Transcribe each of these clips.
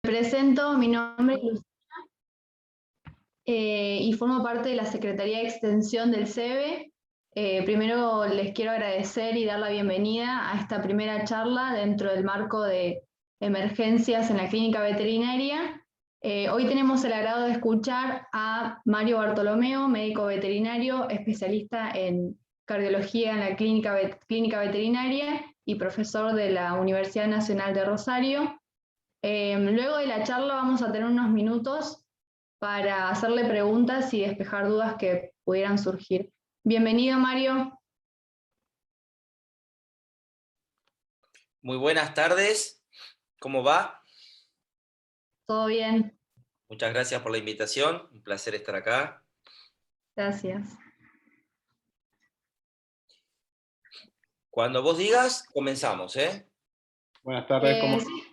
presento, mi nombre es Lucía y formo parte de la Secretaría de Extensión del SEBE. Primero les quiero agradecer y dar la bienvenida a esta primera charla dentro del marco de emergencias en la clínica veterinaria. Hoy tenemos el agrado de escuchar a Mario Bartolomeo, médico veterinario, especialista en cardiología en la clínica veterinaria y profesor de la Universidad Nacional de Rosario. Luego de la charla vamos a tener unos minutos para hacerle preguntas y despejar dudas que pudieran surgir. Bienvenido, Mario. Muy buenas tardes, ¿cómo va? ¿Todo bien? Muchas gracias por la invitación, un placer estar acá. Gracias. Cuando vos digas, comenzamos, ¿eh? Buenas tardes, ¿cómo? Sí.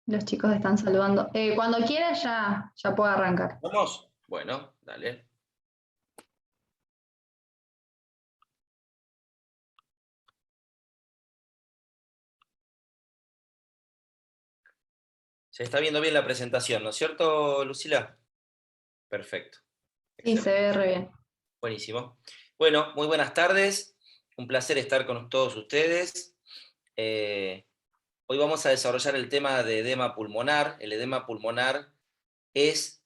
Los chicos están saludando. Cuando quiera ya puedo arrancar. ¿Vamos? Bueno, dale. Se está viendo bien la presentación, ¿no es cierto, Lucila? Perfecto. Sí, Excelente. se ve re bien. Buenísimo. Bueno, muy buenas tardes. Un placer estar con todos ustedes. Hoy vamos a desarrollar el tema de edema pulmonar. El edema pulmonar es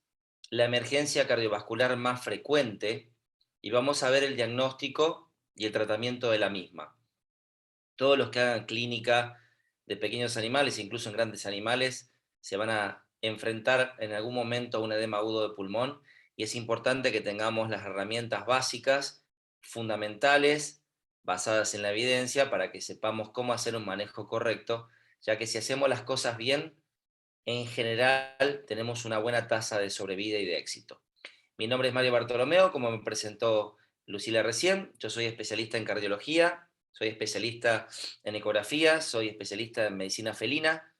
la emergencia cardiovascular más frecuente y vamos a ver el diagnóstico y el tratamiento de la misma. Todos los que hagan clínica de pequeños animales, incluso en grandes animales, se van a enfrentar en algún momento a un edema agudo de pulmón y es importante que tengamos las herramientas básicas, fundamentales, basadas en la evidencia, para que sepamos cómo hacer un manejo correcto, ya que si hacemos las cosas bien, en general tenemos una buena tasa de sobrevida y de éxito. Mi nombre es Mario Bartolomeo, como me presentó Lucila recién. Yo soy especialista en cardiología, soy especialista en ecografía, soy especialista en medicina felina,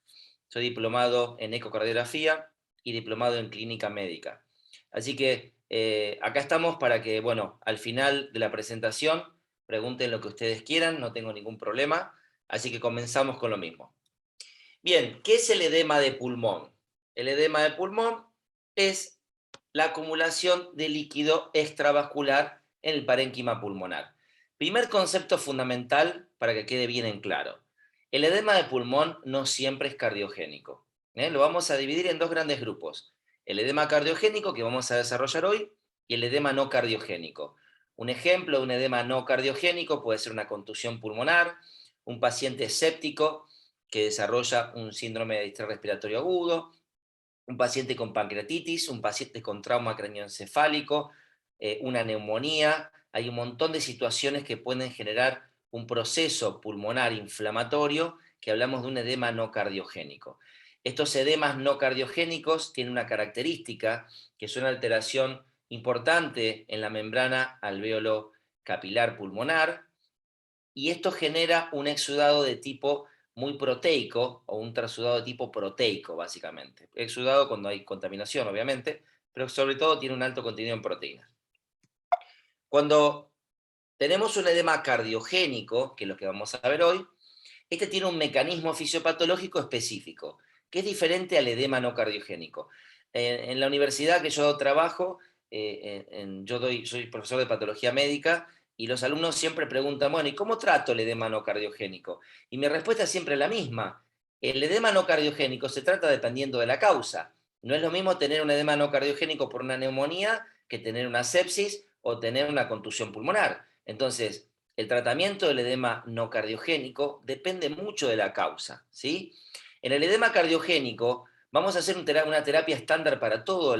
soy diplomado en ecocardiografía y diplomado en clínica médica. Así que acá estamos para que, bueno, al final de la presentación pregunten lo que ustedes quieran, no tengo ningún problema. Así que comenzamos con lo mismo. Bien, ¿qué es el edema de pulmón? El edema de pulmón es la acumulación de líquido extravascular en el parénquima pulmonar. Primer concepto fundamental para que quede bien en claro. El edema de pulmón no siempre es cardiogénico. Lo vamos a dividir en dos grandes grupos. El edema cardiogénico, que vamos a desarrollar hoy, y el edema no cardiogénico. Un ejemplo de un edema no cardiogénico puede ser una contusión pulmonar, un paciente séptico que desarrolla un síndrome de distrés respiratorio agudo, un paciente con pancreatitis, un paciente con trauma craneoencefálico, una neumonía. Hay un montón de situaciones que pueden generar un proceso pulmonar inflamatorio, que hablamos de un edema no cardiogénico. Estos edemas no cardiogénicos tienen una característica, que es una alteración importante en la membrana alvéolo capilar pulmonar, y esto genera un exudado de tipo muy proteico, o un trasudado de tipo proteico, básicamente. Exudado cuando hay contaminación, obviamente, pero sobre todo tiene un alto contenido en proteínas. Cuando tenemos un edema cardiogénico, que es lo que vamos a ver hoy, este tiene un mecanismo fisiopatológico específico, que es diferente al edema no cardiogénico. En la universidad que yo trabajo, soy profesor de patología médica, y los alumnos siempre preguntan, bueno, ¿y cómo trato el edema no cardiogénico? Y mi respuesta es siempre la misma. El edema no cardiogénico se trata dependiendo de la causa. No es lo mismo tener un edema no cardiogénico por una neumonía que tener una sepsis o tener una contusión pulmonar. Entonces, el tratamiento del edema no cardiogénico depende mucho de la causa, ¿sí? En el edema cardiogénico vamos a hacer una terapia estándar para todas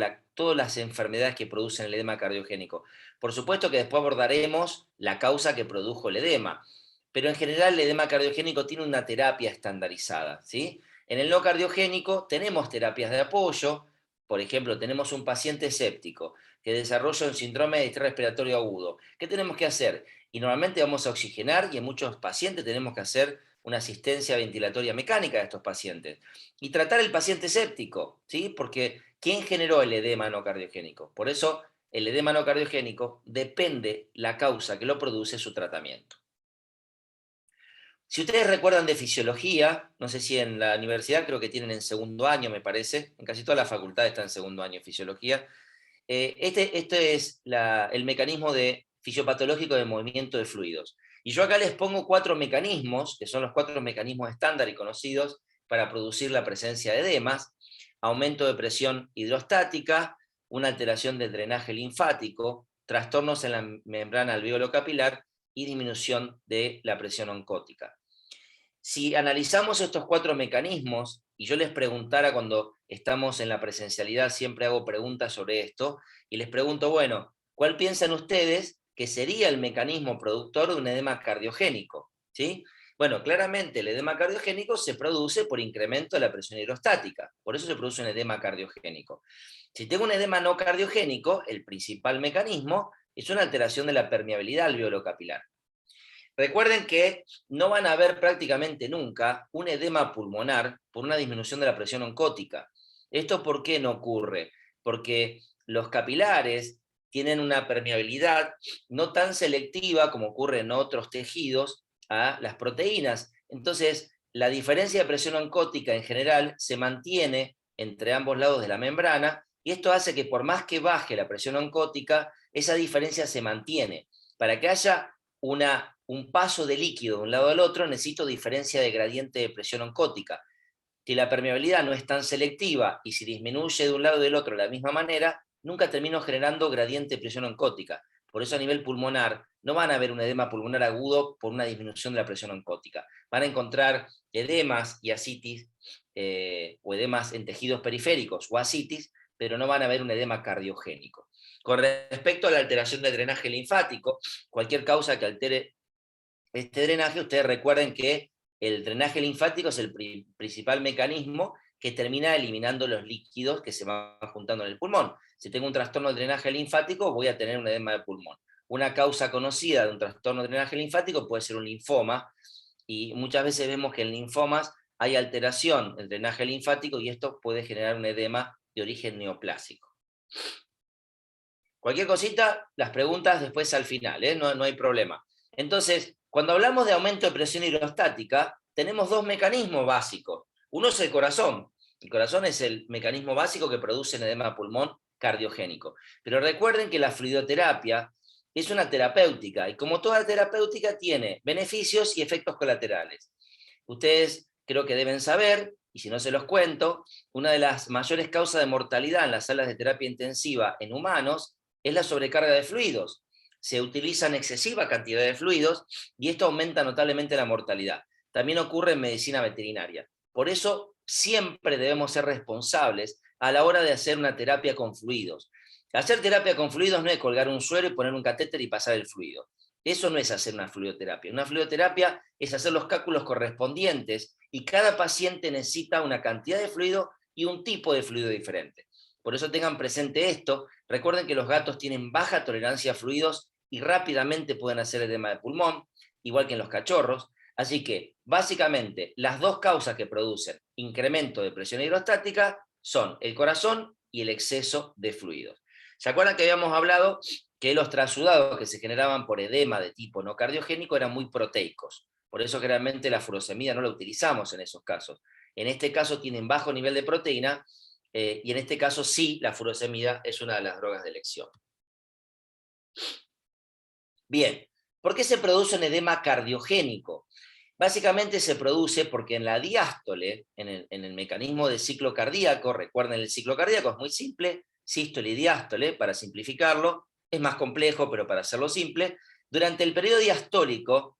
las enfermedades que producen el edema cardiogénico. Por supuesto que después abordaremos la causa que produjo el edema, pero en general el edema cardiogénico tiene una terapia estandarizada, ¿sí? En el no cardiogénico tenemos terapias de apoyo. Por ejemplo, tenemos un paciente séptico que desarrolla un síndrome de distrés respiratorio agudo. ¿Qué tenemos que hacer? Y normalmente vamos a oxigenar, y en muchos pacientes tenemos que hacer una asistencia ventilatoria mecánica de estos pacientes. Y tratar el paciente séptico, ¿sí? Porque ¿quién generó el edema no cardiogénico? Por eso el edema no cardiogénico depende la causa que lo produce su tratamiento. Si ustedes recuerdan de fisiología, no sé si en la universidad creo que tienen en segundo año, me parece, en casi todas las facultades está en segundo año fisiología. Este es el mecanismo fisiopatológico de movimiento de fluidos. Y yo acá les pongo 4 mecanismos, que son los 4 mecanismos estándar y conocidos para producir la presencia de edemas: aumento de presión hidrostática, una alteración del drenaje linfático, trastornos en la membrana alveolo-capilar y disminución de la presión oncótica. Si analizamos estos 4 mecanismos, y yo les preguntara cuando estamos en la presencialidad, siempre hago preguntas sobre esto, y les pregunto, bueno, ¿cuál piensan ustedes que sería el mecanismo productor de un edema cardiogénico? ¿Sí? Bueno, claramente el edema cardiogénico se produce por incremento de la presión hidrostática, por eso se produce un edema cardiogénico. Si tengo un edema no cardiogénico, el principal mecanismo es una alteración de la permeabilidad alveolo-capilar. Recuerden que no van a ver prácticamente nunca un edema pulmonar por una disminución de la presión oncótica. ¿Esto por qué no ocurre? Porque los capilares tienen una permeabilidad no tan selectiva como ocurre en otros tejidos a las proteínas. Entonces, la diferencia de presión oncótica en general se mantiene entre ambos lados de la membrana, y esto hace que por más que baje la presión oncótica, esa diferencia se mantiene. Para que haya un paso de líquido de un lado al otro, necesito diferencia de gradiente de presión oncótica. Si la permeabilidad no es tan selectiva y si disminuye de un lado y del otro de la misma manera, nunca termino generando gradiente de presión oncótica. Por eso a nivel pulmonar no van a ver un edema pulmonar agudo por una disminución de la presión oncótica. Van a encontrar edemas y ascitis, o edemas en tejidos periféricos o ascitis, pero no van a ver un edema cardiogénico. Con respecto a la alteración del drenaje linfático, cualquier causa que altere este drenaje, ustedes recuerden que el drenaje linfático es el principal mecanismo que termina eliminando los líquidos que se van juntando en el pulmón. Si tengo un trastorno del drenaje linfático, voy a tener un edema de pulmón. Una causa conocida de un trastorno del drenaje linfático puede ser un linfoma, y muchas veces vemos que en linfomas hay alteración del drenaje linfático y esto puede generar un edema de origen neoplásico. Cualquier cosita, las preguntas después al final, no hay problema. Entonces, cuando hablamos de aumento de presión hidrostática, tenemos 2 mecanismos básicos. Uno es el corazón. El corazón es el mecanismo básico que produce el edema pulmón cardiogénico. Pero recuerden que la fluidoterapia es una terapéutica, y como toda terapéutica tiene beneficios y efectos colaterales. Ustedes creo que deben saber, y si no se los cuento, una de las mayores causas de mortalidad en las salas de terapia intensiva en humanos es la sobrecarga de fluidos. Se utilizan excesiva cantidad de fluidos y esto aumenta notablemente la mortalidad. También ocurre en medicina veterinaria. Por eso siempre debemos ser responsables a la hora de hacer una terapia con fluidos. Hacer terapia con fluidos no es colgar un suero y poner un catéter y pasar el fluido. Eso no es hacer una fluidoterapia. Una fluidoterapia es hacer los cálculos correspondientes, y cada paciente necesita una cantidad de fluido y un tipo de fluido diferente. Por eso tengan presente esto. Recuerden que los gatos tienen baja tolerancia a fluidos y rápidamente pueden hacer edema de pulmón, igual que en los cachorros. Así que, básicamente, las 2 causas que producen incremento de presión hidrostática son el corazón y el exceso de fluidos. ¿Se acuerdan que habíamos hablado que los transudados que se generaban por edema de tipo no cardiogénico eran muy proteicos? Por eso generalmente la furosemida no la utilizamos en esos casos. En este caso tienen bajo nivel de proteína, y en este caso sí, la furosemida es una de las drogas de elección. Bien, ¿por qué se produce un edema cardiogénico? Básicamente se produce porque en la diástole, en el mecanismo del ciclo cardíaco, recuerden el ciclo cardíaco es muy simple, sístole y diástole, para simplificarlo, es más complejo, pero para hacerlo simple, durante el periodo diastólico,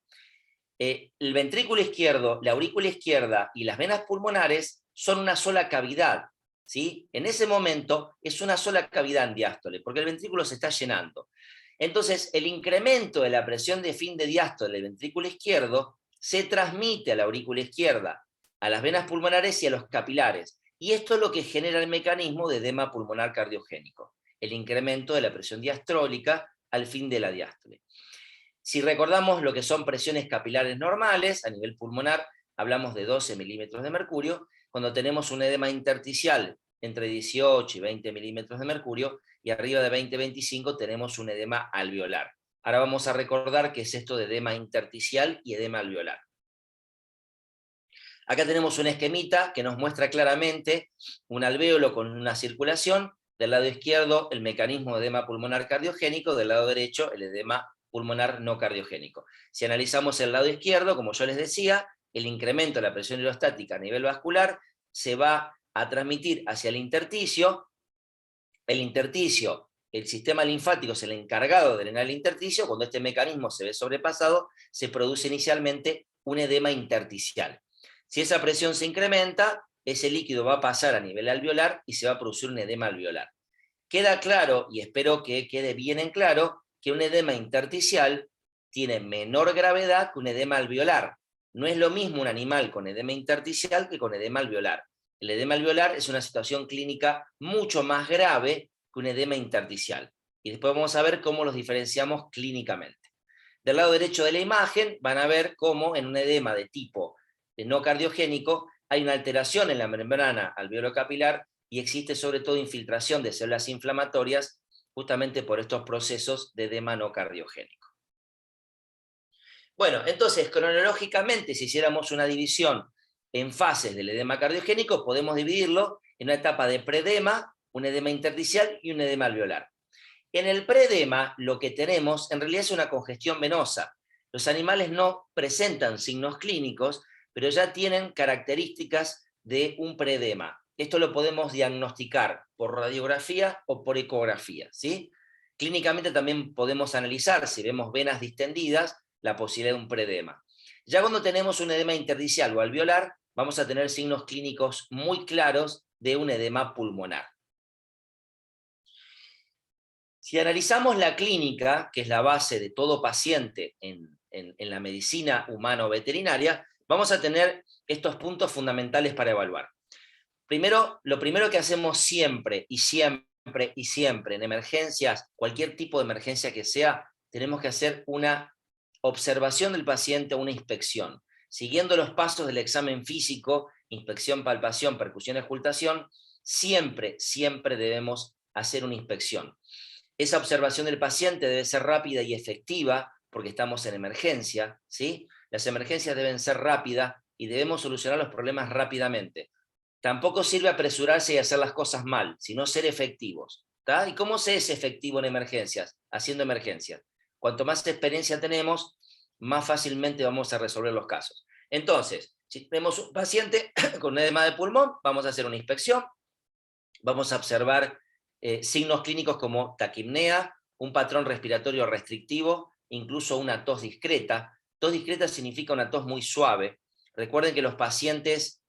el ventrículo izquierdo, la aurícula izquierda y las venas pulmonares son una sola cavidad, ¿sí? En ese momento es una sola cavidad en diástole, porque el ventrículo se está llenando. Entonces, el incremento de la presión de fin de diástole del ventrículo izquierdo se transmite a la aurícula izquierda, a las venas pulmonares y a los capilares. Y esto es lo que genera el mecanismo de edema pulmonar cardiogénico, el incremento de la presión diastólica al fin de la diástole. Si recordamos lo que son presiones capilares normales, a nivel pulmonar hablamos de 12 milímetros de mercurio. Cuando tenemos un edema intersticial entre 18 y 20 milímetros de mercurio, y arriba de 20-25 tenemos un edema alveolar. Ahora vamos a recordar qué es esto de edema intersticial y edema alveolar. Acá tenemos un esquemita que nos muestra claramente un alvéolo con una circulación, del lado izquierdo el mecanismo de edema pulmonar cardiogénico, del lado derecho el edema pulmonar no cardiogénico. Si analizamos el lado izquierdo, como yo les decía, el incremento de la presión hidrostática a nivel vascular se va a transmitir hacia el intersticio. El intersticio, el sistema linfático es el encargado de drenar el intersticio. Cuando este mecanismo se ve sobrepasado, se produce inicialmente un edema intersticial. Si esa presión se incrementa, ese líquido va a pasar a nivel alveolar y se va a producir un edema alveolar. Queda claro, y espero que quede bien en claro, que un edema intersticial tiene menor gravedad que un edema alveolar. No es lo mismo un animal con edema intersticial que con edema alveolar. El edema alveolar es una situación clínica mucho más grave que un edema intersticial. Y después vamos a ver cómo los diferenciamos clínicamente. Del lado derecho de la imagen van a ver cómo en un edema de tipo no cardiogénico hay una alteración en la membrana alveolo-capilar y existe sobre todo infiltración de células inflamatorias justamente por estos procesos de edema no cardiogénico. Bueno, entonces cronológicamente, si hiciéramos una división en fases del edema cardiogénico, podemos dividirlo en una etapa de predema, un edema intersticial y un edema alveolar. En el predema lo que tenemos en realidad es una congestión venosa. Los animales no presentan signos clínicos, pero ya tienen características de un predema. Esto lo podemos diagnosticar por radiografía o por ecografía, ¿sí? Clínicamente también podemos analizar, si vemos venas distendidas, la posibilidad de un predema. Ya cuando tenemos un edema intersticial o alveolar, vamos a tener signos clínicos muy claros de un edema pulmonar. Si analizamos la clínica, que es la base de todo paciente en la medicina humano-veterinaria, vamos a tener estos puntos fundamentales para evaluar. Primero, lo primero que hacemos siempre en emergencias, cualquier tipo de emergencia que sea, tenemos que hacer una observación del paciente, una inspección. Siguiendo los pasos del examen físico, inspección, palpación, percusión, auscultación, siempre debemos hacer una inspección. Esa observación del paciente debe ser rápida y efectiva, porque estamos en emergencia, ¿sí? Las emergencias deben ser rápidas y debemos solucionar los problemas rápidamente. Tampoco sirve apresurarse y hacer las cosas mal, sino ser efectivos, ¿tá? ¿Y cómo se es efectivo en emergencias? Haciendo emergencias. Cuanto más experiencia tenemos, más fácilmente vamos a resolver los casos. Entonces, si tenemos un paciente con edema de pulmón, vamos a hacer una inspección, vamos a observar signos clínicos como taquipnea, un patrón respiratorio restrictivo, incluso una tos discreta. Tos discreta significa una tos muy suave. Recuerden que los pacientes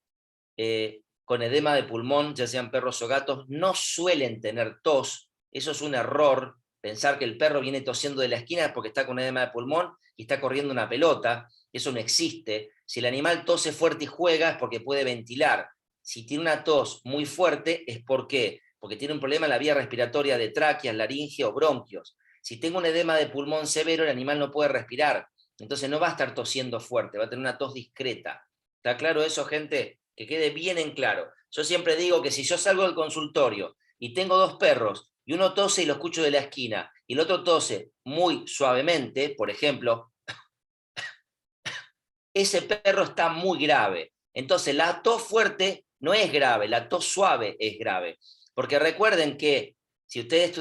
con edema de pulmón, ya sean perros o gatos, no suelen tener tos. Eso es un error, pensar que el perro viene tosiendo de la esquina porque está con edema de pulmón y está corriendo una pelota. Eso no existe. Si el animal tose fuerte y juega es porque puede ventilar. Si tiene una tos muy fuerte es porque tiene un problema en la vía respiratoria de tráqueas, laringe o bronquios. Si tengo un edema de pulmón severo, el animal no puede respirar. Entonces no va a estar tosiendo fuerte, va a tener una tos discreta. ¿Está claro eso, gente? Que quede bien en claro. Yo siempre digo que si yo salgo del consultorio y tengo dos perros, y uno tose y lo escucho de la esquina, y el otro tose muy suavemente, por ejemplo, ese perro está muy grave. Entonces la tos fuerte no es grave, la tos suave es grave. Porque recuerden que si ustedes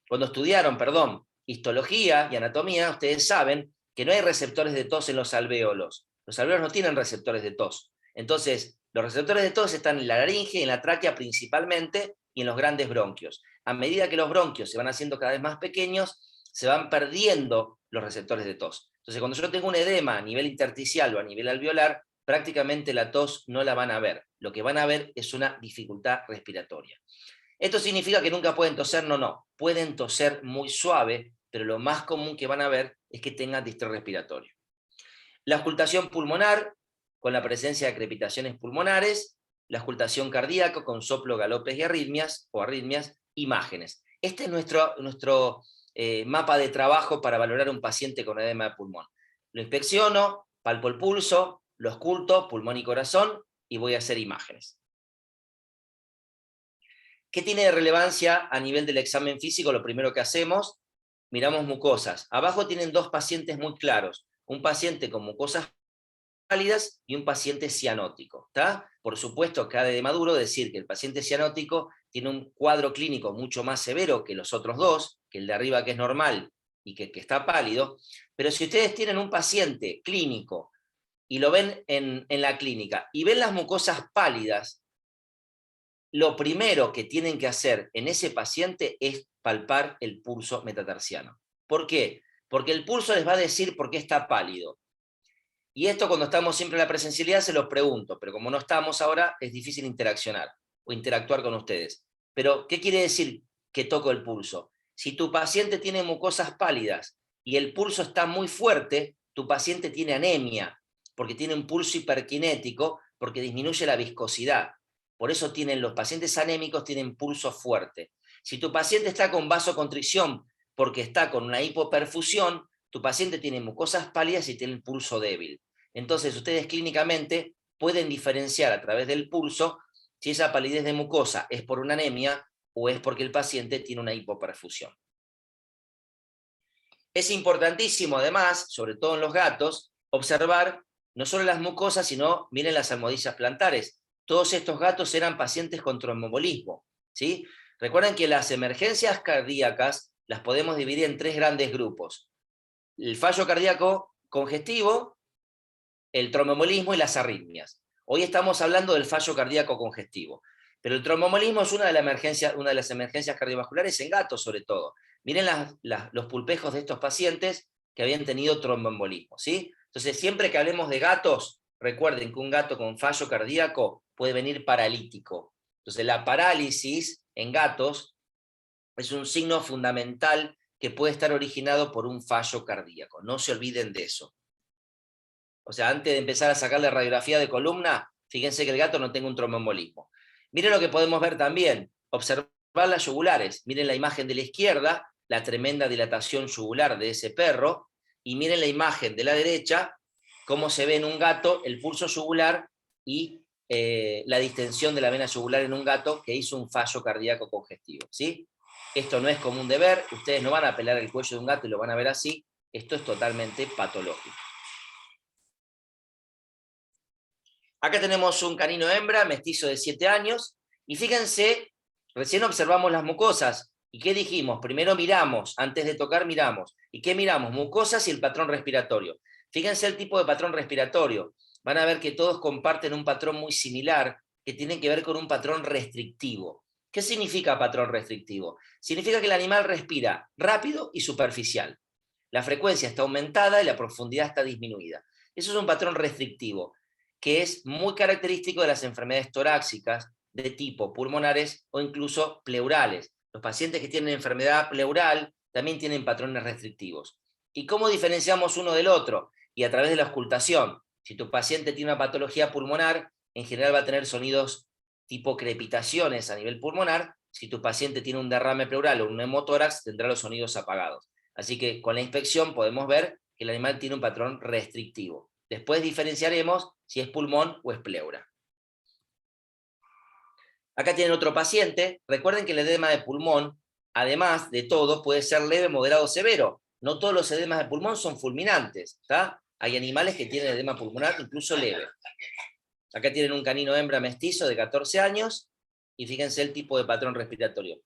cuando estudiaron, histología y anatomía, ustedes saben que no hay receptores de tos en los alvéolos. Los alvéolos no tienen receptores de tos. Entonces, los receptores de tos están en la laringe, en la tráquea principalmente, y en los grandes bronquios. A medida que los bronquios se van haciendo cada vez más pequeños, se van perdiendo los receptores de tos. Entonces, cuando yo tengo un edema a nivel intersticial o a nivel alveolar, prácticamente la tos no la van a ver. Lo que van a ver es una dificultad respiratoria. ¿Esto significa que nunca pueden toser? No. Pueden toser muy suave, pero lo más común que van a ver es que tengan distrés respiratorio. La auscultación pulmonar, con la presencia de crepitaciones pulmonares, la auscultación cardíaca con soplo, galopes y arritmias, imágenes. Este es nuestro mapa de trabajo para valorar un paciente con edema de pulmón. Lo inspecciono, palpo el pulso, lo ausculto, pulmón y corazón, y voy a hacer imágenes. ¿Qué tiene de relevancia a nivel del examen físico? Lo primero que hacemos, miramos mucosas. Abajo tienen dos pacientes muy claros. Un paciente con mucosas pálidas y un paciente cianótico. ¿Tá? Por supuesto, cabe de maduro decir que el paciente cianótico tiene un cuadro clínico mucho más severo que los otros dos, que el de arriba que es normal y que está pálido, pero si ustedes tienen un paciente clínico y lo ven en la clínica y ven las mucosas pálidas, lo primero que tienen que hacer en ese paciente es palpar el pulso metatarsiano. ¿Por qué? Porque el pulso les va a decir por qué está pálido. Y esto cuando estamos siempre en la presencialidad se los pregunto, pero como no estamos ahora es difícil interaccionar o interactuar con ustedes. Pero, ¿qué quiere decir que toco el pulso? Si tu paciente tiene mucosas pálidas y el pulso está muy fuerte, tu paciente tiene anemia, porque tiene un pulso hiperkinético, porque disminuye la viscosidad. Por eso los pacientes anémicos tienen pulso fuerte. Si tu paciente está con vasoconstricción, porque está con una hipoperfusión, tu paciente tiene mucosas pálidas y tiene el pulso débil. Entonces, ustedes clínicamente pueden diferenciar a través del pulso si esa palidez de mucosa es por una anemia o es porque el paciente tiene una hipoperfusión. Es importantísimo, además, sobre todo en los gatos, observar no solo las mucosas, sino, miren las almohadillas plantares. Todos estos gatos eran pacientes con tromboembolismo, ¿sí? Recuerden que las emergencias cardíacas las podemos dividir en 3 grandes grupos: el fallo cardíaco congestivo, el tromboembolismo y las arritmias. Hoy estamos hablando del fallo cardíaco congestivo, pero el tromboembolismo es una de las emergencias cardiovasculares en gatos sobre todo. Miren los pulpejos de estos pacientes que habían tenido tromboembolismo, ¿sí? Entonces, siempre que hablemos de gatos, recuerden que un gato con fallo cardíaco puede venir paralítico. Entonces, la parálisis en gatos es un signo fundamental que puede estar originado por un fallo cardíaco. No se olviden de eso. O sea, antes de empezar a sacarle radiografía de columna, fíjense que el gato no tenga un tromboembolismo. Miren lo que podemos ver también, observar las yugulares. Miren la imagen de la izquierda, la tremenda dilatación yugular de ese perro, y miren la imagen de la derecha, cómo se ve en un gato el pulso yugular y la distensión de la vena yugular en un gato que hizo un fallo cardíaco congestivo, ¿sí? Esto no es común de ver, ustedes no van a pelar el cuello de un gato y lo van a ver así, esto es totalmente patológico. Acá tenemos un canino hembra, mestizo de 7 años, y fíjense, recién observamos las mucosas, ¿y qué dijimos? Primero miramos, antes de tocar miramos. ¿Y qué miramos? Mucosas y el patrón respiratorio. Fíjense el tipo de patrón respiratorio. Van a ver que todos comparten un patrón muy similar, que tiene que ver con un patrón restrictivo. ¿Qué significa patrón restrictivo? Significa que el animal respira rápido y superficial. La frecuencia está aumentada y la profundidad está disminuida. Eso es un patrón restrictivo, que es muy característico de las enfermedades torácicas de tipo pulmonares o incluso pleurales. Los pacientes que tienen enfermedad pleural también tienen patrones restrictivos. ¿Y cómo diferenciamos uno del otro? Y a través de la auscultación. Si tu paciente tiene una patología pulmonar, en general va a tener sonidos tipo crepitaciones a nivel pulmonar. Si tu paciente tiene un derrame pleural o un hemotórax, tendrá los sonidos apagados. Así que con la inspección podemos ver que el animal tiene un patrón restrictivo. Después diferenciaremos si es pulmón o es pleura. Acá tienen otro paciente. Recuerden que el edema de pulmón, además de todo, puede ser leve, moderado o severo. No todos los edemas de pulmón son fulminantes, ¿tá? Hay animales que tienen edema pulmonar incluso leve. Acá tienen un canino hembra mestizo de 14 años y fíjense el tipo de patrón respiratorio.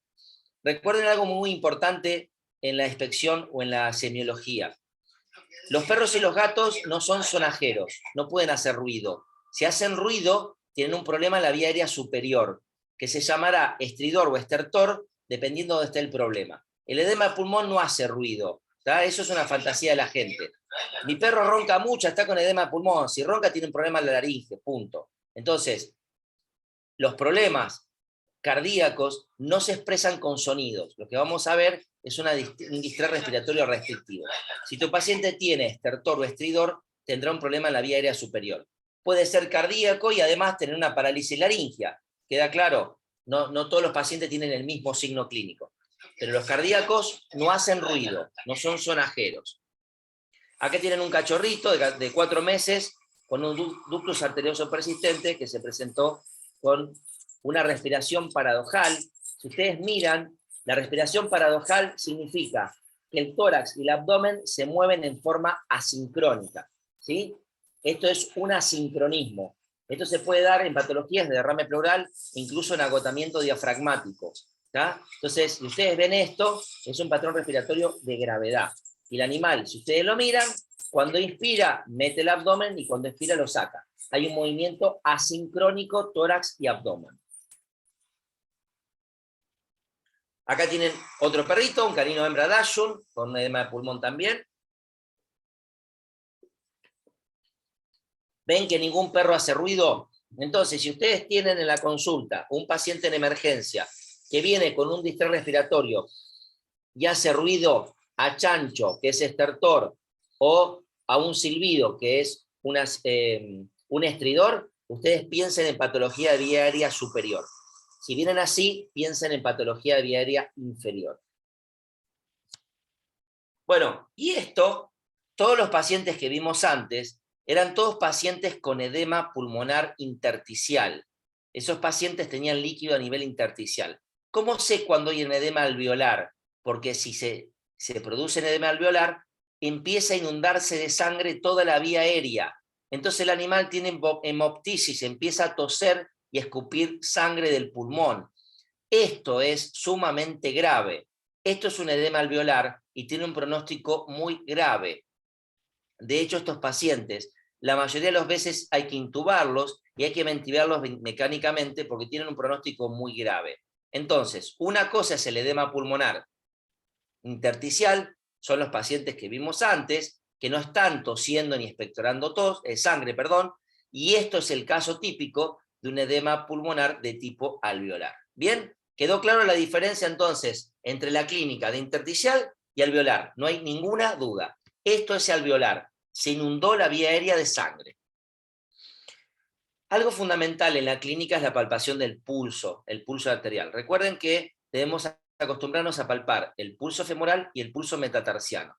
Recuerden algo muy importante en la inspección o en la semiología. Los perros y los gatos no son sonajeros, no pueden hacer ruido. Si hacen ruido, tienen un problema en la vía aérea superior, que se llamará estridor o estertor, dependiendo de dónde esté el problema. El edema de pulmón no hace ruido, ¿tá? Eso es una fantasía de la gente. Mi perro ronca mucho, está con edema de pulmón. Si ronca, tiene un problema en la laringe, punto. Entonces, los problemas cardíacos no se expresan con sonidos. Lo que vamos a ver es un distrés respiratorio restrictivo. Si tu paciente tiene estertor o estridor, tendrá un problema en la vía aérea superior. Puede ser cardíaco y además tener una parálisis laringia. ¿Queda claro? No todos los pacientes tienen el mismo signo clínico. Pero los cardíacos no hacen ruido, no son sonajeros. Acá tienen un cachorrito de 4 meses con un ductus arterioso persistente que se presentó con una respiración paradojal. Si ustedes miran, la respiración paradojal significa que el tórax y el abdomen se mueven en forma asincrónica, ¿sí? Esto es un asincronismo. Esto se puede dar en patologías de derrame pleural, incluso en agotamiento diafragmático. ¿Tá? Entonces, si ustedes ven esto, es un patrón respiratorio de gravedad. Y el animal, si ustedes lo miran, cuando inspira, mete el abdomen y cuando expira lo saca. Hay un movimiento asincrónico, tórax y abdomen. Acá tienen otro perrito, un canino hembra Dachshund, con un edema de pulmón también. ¿Ven que ningún perro hace ruido? Entonces, si ustedes tienen en la consulta un paciente en emergencia que viene con un distrés respiratorio y hace ruido a chancho, que es estertor, o a un silbido, que es un estridor, ustedes piensen en patología de vía aérea superior. Si vienen así, piensen en patología de vía aérea inferior. Bueno, y esto, todos los pacientes que vimos antes, eran todos pacientes con edema pulmonar intersticial. Esos pacientes tenían líquido a nivel intersticial. ¿Cómo sé cuando hay un edema alveolar? Porque si se produce un edema alveolar, empieza a inundarse de sangre toda la vía aérea. Entonces el animal tiene hemoptisis, empieza a toser y a escupir sangre del pulmón. Esto es sumamente grave. Esto es un edema alveolar y tiene un pronóstico muy grave. De hecho, estos pacientes, la mayoría de las veces hay que intubarlos y hay que ventilarlos mecánicamente porque tienen un pronóstico muy grave. Entonces, una cosa es el edema pulmonar intersticial, son los pacientes que vimos antes, que no están tosiendo ni expectorando sangre, y esto es el caso típico de un edema pulmonar de tipo alveolar. ¿Bien? ¿Quedó claro la diferencia entonces entre la clínica de intersticial y alveolar? No hay ninguna duda. Esto es alveolar. Se inundó la vía aérea de sangre. Algo fundamental en la clínica es la palpación del pulso, el pulso arterial. Recuerden que debemos acostumbrarnos a palpar el pulso femoral y el pulso metatarsiano.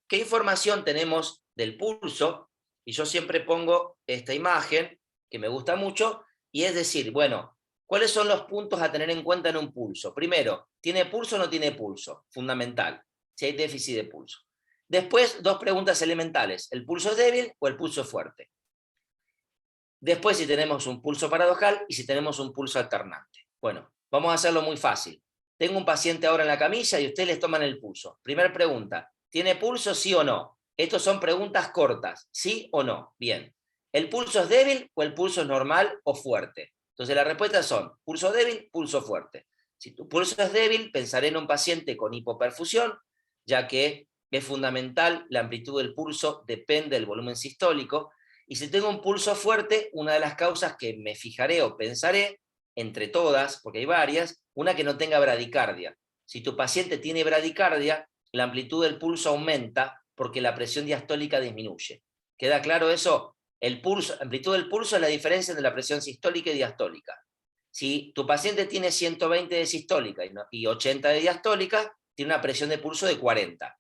¿Qué información tenemos del pulso? Y yo siempre pongo esta imagen, que me gusta mucho, y es decir, bueno, ¿cuáles son los puntos a tener en cuenta en un pulso? Primero, ¿tiene pulso o no tiene pulso? Fundamental, si hay déficit de pulso. Después, dos preguntas elementales, ¿el pulso es débil o el pulso es fuerte? Después, si tenemos un pulso paradojal y si tenemos un pulso alternante. Bueno, vamos a hacerlo muy fácil. Tengo un paciente ahora en la camilla y ustedes les toman el pulso. Primera pregunta, ¿tiene pulso sí o no? Estas son preguntas cortas, ¿sí o no? Bien. ¿El pulso es débil o el pulso es normal o fuerte? Entonces las respuestas son pulso débil, pulso fuerte. Si tu pulso es débil, pensaré en un paciente con hipoperfusión, ya que es fundamental, la amplitud del pulso depende del volumen sistólico. Y si tengo un pulso fuerte, una de las causas que me fijaré o pensaré, entre todas, porque hay varias, una que no tenga bradicardia. Si tu paciente tiene bradicardia, la amplitud del pulso aumenta porque la presión diastólica disminuye. ¿Queda claro eso? Amplitud del pulso es la diferencia entre la presión sistólica y diastólica. Si tu paciente tiene 120 de sistólica y 80 de diastólica, tiene una presión de pulso de 40.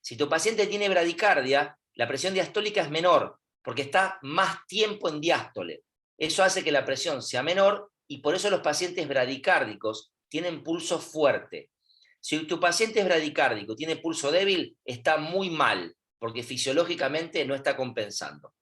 Si tu paciente tiene bradicardia, la presión diastólica es menor, porque está más tiempo en diástole. Eso hace que la presión sea menor y por eso los pacientes bradicárdicos tienen pulso fuerte. Si tu paciente es bradicárdico y tiene pulso débil, está muy mal, porque fisiológicamente no está compensando.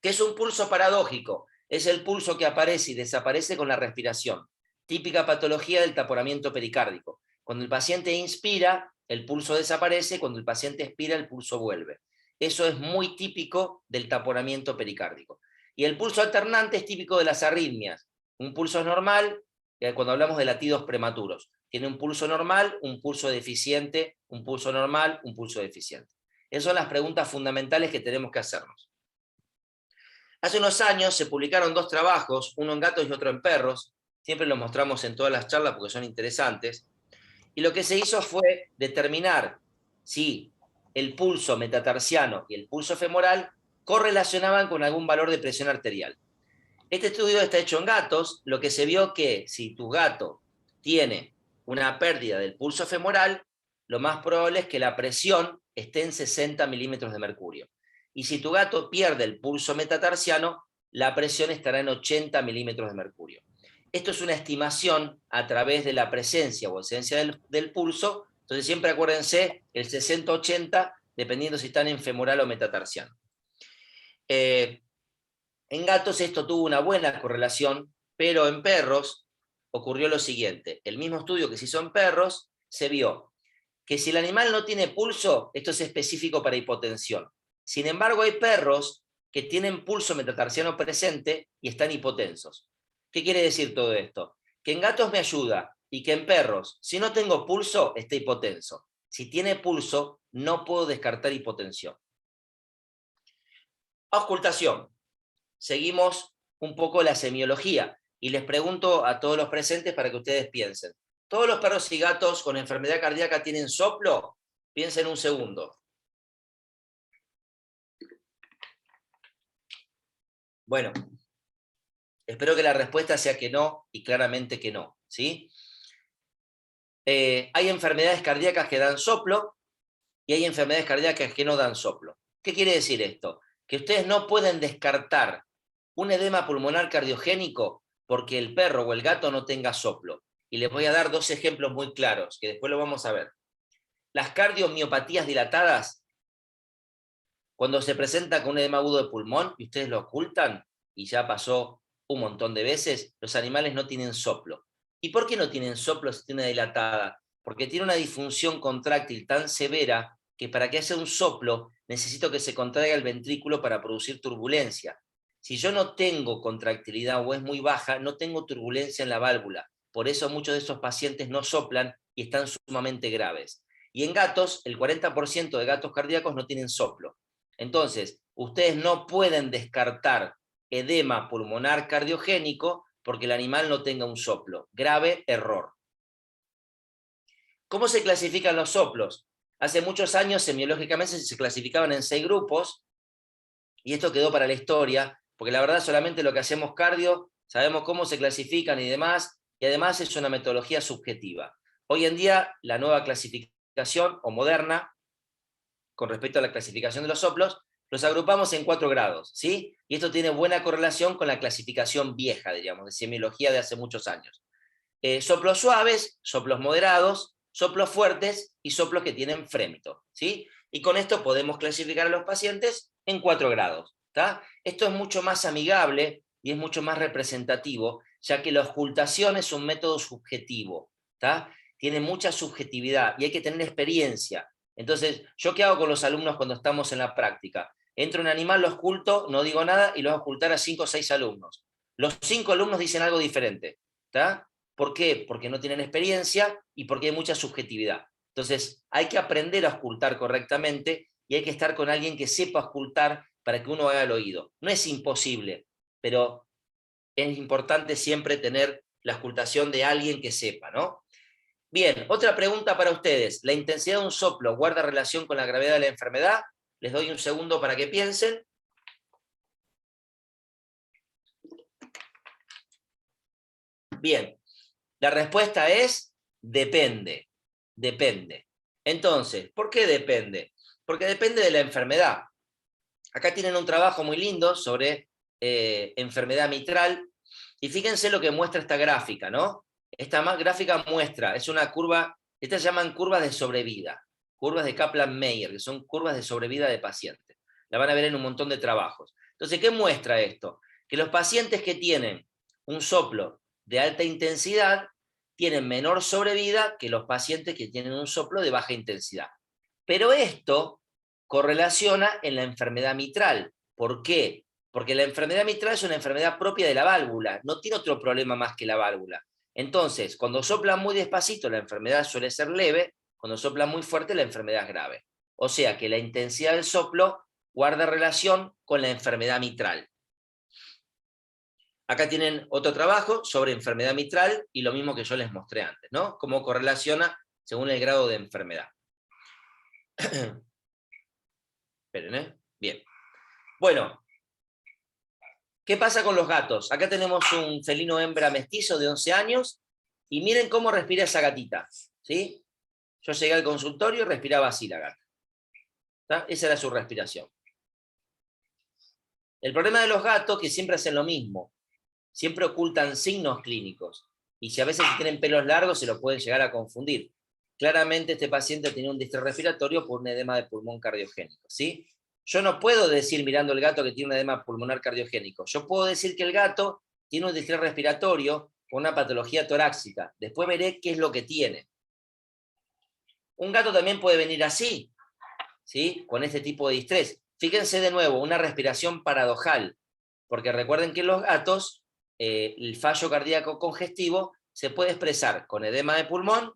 ¿Qué es un pulso paradójico? Es el pulso que aparece y desaparece con la respiración. Típica patología del taponamiento pericárdico. Cuando el paciente inspira, el pulso desaparece, cuando el paciente expira, el pulso vuelve. Eso es muy típico del taponamiento pericárdico. Y el pulso alternante es típico de las arritmias. Un pulso normal, cuando hablamos de latidos prematuros. Tiene un pulso normal, un pulso deficiente, un pulso normal, un pulso deficiente. Esas son las preguntas fundamentales que tenemos que hacernos. Hace unos años se publicaron dos trabajos, uno en gatos y otro en perros. Siempre los mostramos en todas las charlas porque son interesantes. Y lo que se hizo fue determinar si el pulso metatarsiano y el pulso femoral correlacionaban con algún valor de presión arterial. Este estudio está hecho en gatos, lo que se vio que si tu gato tiene una pérdida del pulso femoral, lo más probable es que la presión esté en 60 milímetros de mercurio. Y si tu gato pierde el pulso metatarsiano, la presión estará en 80 milímetros de mercurio. Esto es una estimación a través de la presencia o ausencia del pulso, entonces siempre acuérdense el 60-80, dependiendo si están en femoral o metatarsiano. En gatos esto tuvo una buena correlación, pero en perros ocurrió lo siguiente. El mismo estudio que se hizo en perros, se vio que si el animal no tiene pulso, esto es específico para hipotensión. Sin embargo, hay perros que tienen pulso metatarsiano presente y están hipotensos. ¿Qué quiere decir todo esto? Que en gatos me ayuda y que en perros, si no tengo pulso, está hipotenso. Si tiene pulso, no puedo descartar hipotensión. Auscultación. Seguimos un poco la semiología y les pregunto a todos los presentes para que ustedes piensen. ¿Todos los perros y gatos con enfermedad cardíaca tienen soplo? Piensen un segundo. Bueno, espero que la respuesta sea que no y claramente que no, ¿sí? Hay enfermedades cardíacas que dan soplo y hay enfermedades cardíacas que no dan soplo. ¿Qué quiere decir esto? Que ustedes no pueden descartar un edema pulmonar cardiogénico porque el perro o el gato no tenga soplo. Y les voy a dar dos ejemplos muy claros, que después lo vamos a ver. Las cardiomiopatías dilatadas, cuando se presenta con un edema agudo de pulmón y ustedes lo ocultan, y ya pasó un montón de veces, los animales no tienen soplo. ¿Y por qué no tienen soplo si tiene dilatada? Porque tiene una disfunción contráctil tan severa que para que haya un soplo necesito que se contraiga el ventrículo para producir turbulencia. Si yo no tengo contractilidad o es muy baja, no tengo turbulencia en la válvula. Por eso muchos de esos pacientes no soplan y están sumamente graves. Y en gatos, el 40% de gatos cardíacos no tienen soplo. Entonces, ustedes no pueden descartar edema pulmonar cardiogénico porque el animal no tenga un soplo. Grave error. ¿Cómo se clasifican los soplos? Hace muchos años, semiológicamente, se clasificaban en 6 grupos, y esto quedó para la historia, porque la verdad solamente lo que hacemos cardio, sabemos cómo se clasifican y demás, y además es una metodología subjetiva. Hoy en día, la nueva clasificación, o moderna, con respecto a la clasificación de los soplos, los agrupamos en 4 grados, ¿sí? Y esto tiene buena correlación con la clasificación vieja, diríamos, de semiología de hace muchos años. Soplos suaves, soplos moderados, soplos fuertes y soplos que tienen frémito, ¿sí? Y con esto podemos clasificar a los pacientes en 4 grados, ¿tá? Esto es mucho más amigable y es mucho más representativo, ya que la auscultación es un método subjetivo, ¿tá? Tiene mucha subjetividad y hay que tener experiencia. Entonces, ¿yo qué hago con los alumnos cuando estamos en la práctica? Entro un animal, lo ausculto, no digo nada y lo voy a auscultar a 5 o 6 alumnos. Los 5 alumnos dicen algo diferente, ¿tá? ¿Por qué? Porque no tienen experiencia y porque hay mucha subjetividad. Entonces, hay que aprender a auscultar correctamente y hay que estar con alguien que sepa auscultar para que uno haga el oído. No es imposible, pero es importante siempre tener la auscultación de alguien que sepa, ¿no? Bien, otra pregunta para ustedes. ¿La intensidad de un soplo guarda relación con la gravedad de la enfermedad? Les doy un segundo para que piensen. Bien, la respuesta es depende, depende. Entonces, ¿por qué depende? Porque depende de la enfermedad. Acá tienen un trabajo muy lindo sobre enfermedad mitral, y fíjense lo que muestra esta gráfica, ¿no? Esta gráfica muestra, es una curva, estas se llaman curvas de sobrevida, curvas de Kaplan-Meier, que son curvas de sobrevida de pacientes. La van a ver en un montón de trabajos. Entonces, ¿qué muestra esto? Que los pacientes que tienen un soplo de alta intensidad tienen menor sobrevida que los pacientes que tienen un soplo de baja intensidad. Pero esto correlaciona en la enfermedad mitral. ¿Por qué? Porque la enfermedad mitral es una enfermedad propia de la válvula, no tiene otro problema más que la válvula. Entonces, cuando sopla muy despacito, la enfermedad suele ser leve, cuando sopla muy fuerte, la enfermedad es grave. O sea que la intensidad del soplo guarda relación con la enfermedad mitral. Acá tienen otro trabajo sobre enfermedad mitral y lo mismo que yo les mostré antes, ¿no? Cómo correlaciona según el grado de enfermedad. Esperen, ¿eh? Bien. Bueno, ¿qué pasa con los gatos? Acá tenemos un felino hembra mestizo de 11 años y miren cómo respira esa gatita, ¿sí? Yo llegué al consultorio y respiraba así la gata. ¿Tá? Esa era su respiración. El problema de los gatos es que siempre hacen lo mismo. Siempre ocultan signos clínicos. Y si a veces tienen pelos largos, se los pueden llegar a confundir. Claramente este paciente tenía un distrés respiratorio por un edema de pulmón cardiogénico, ¿sí? yo no puedo decir mirando el gato que tiene un edema pulmonar cardiogénico. Yo puedo decir que el gato tiene un distrés respiratorio con una patología torácica. Después veré qué es lo que tiene. Un gato también puede venir así, ¿sí? Con este tipo de distrés. Fíjense de nuevo, una respiración paradojal, porque recuerden que en los gatos el fallo cardíaco congestivo se puede expresar con edema de pulmón,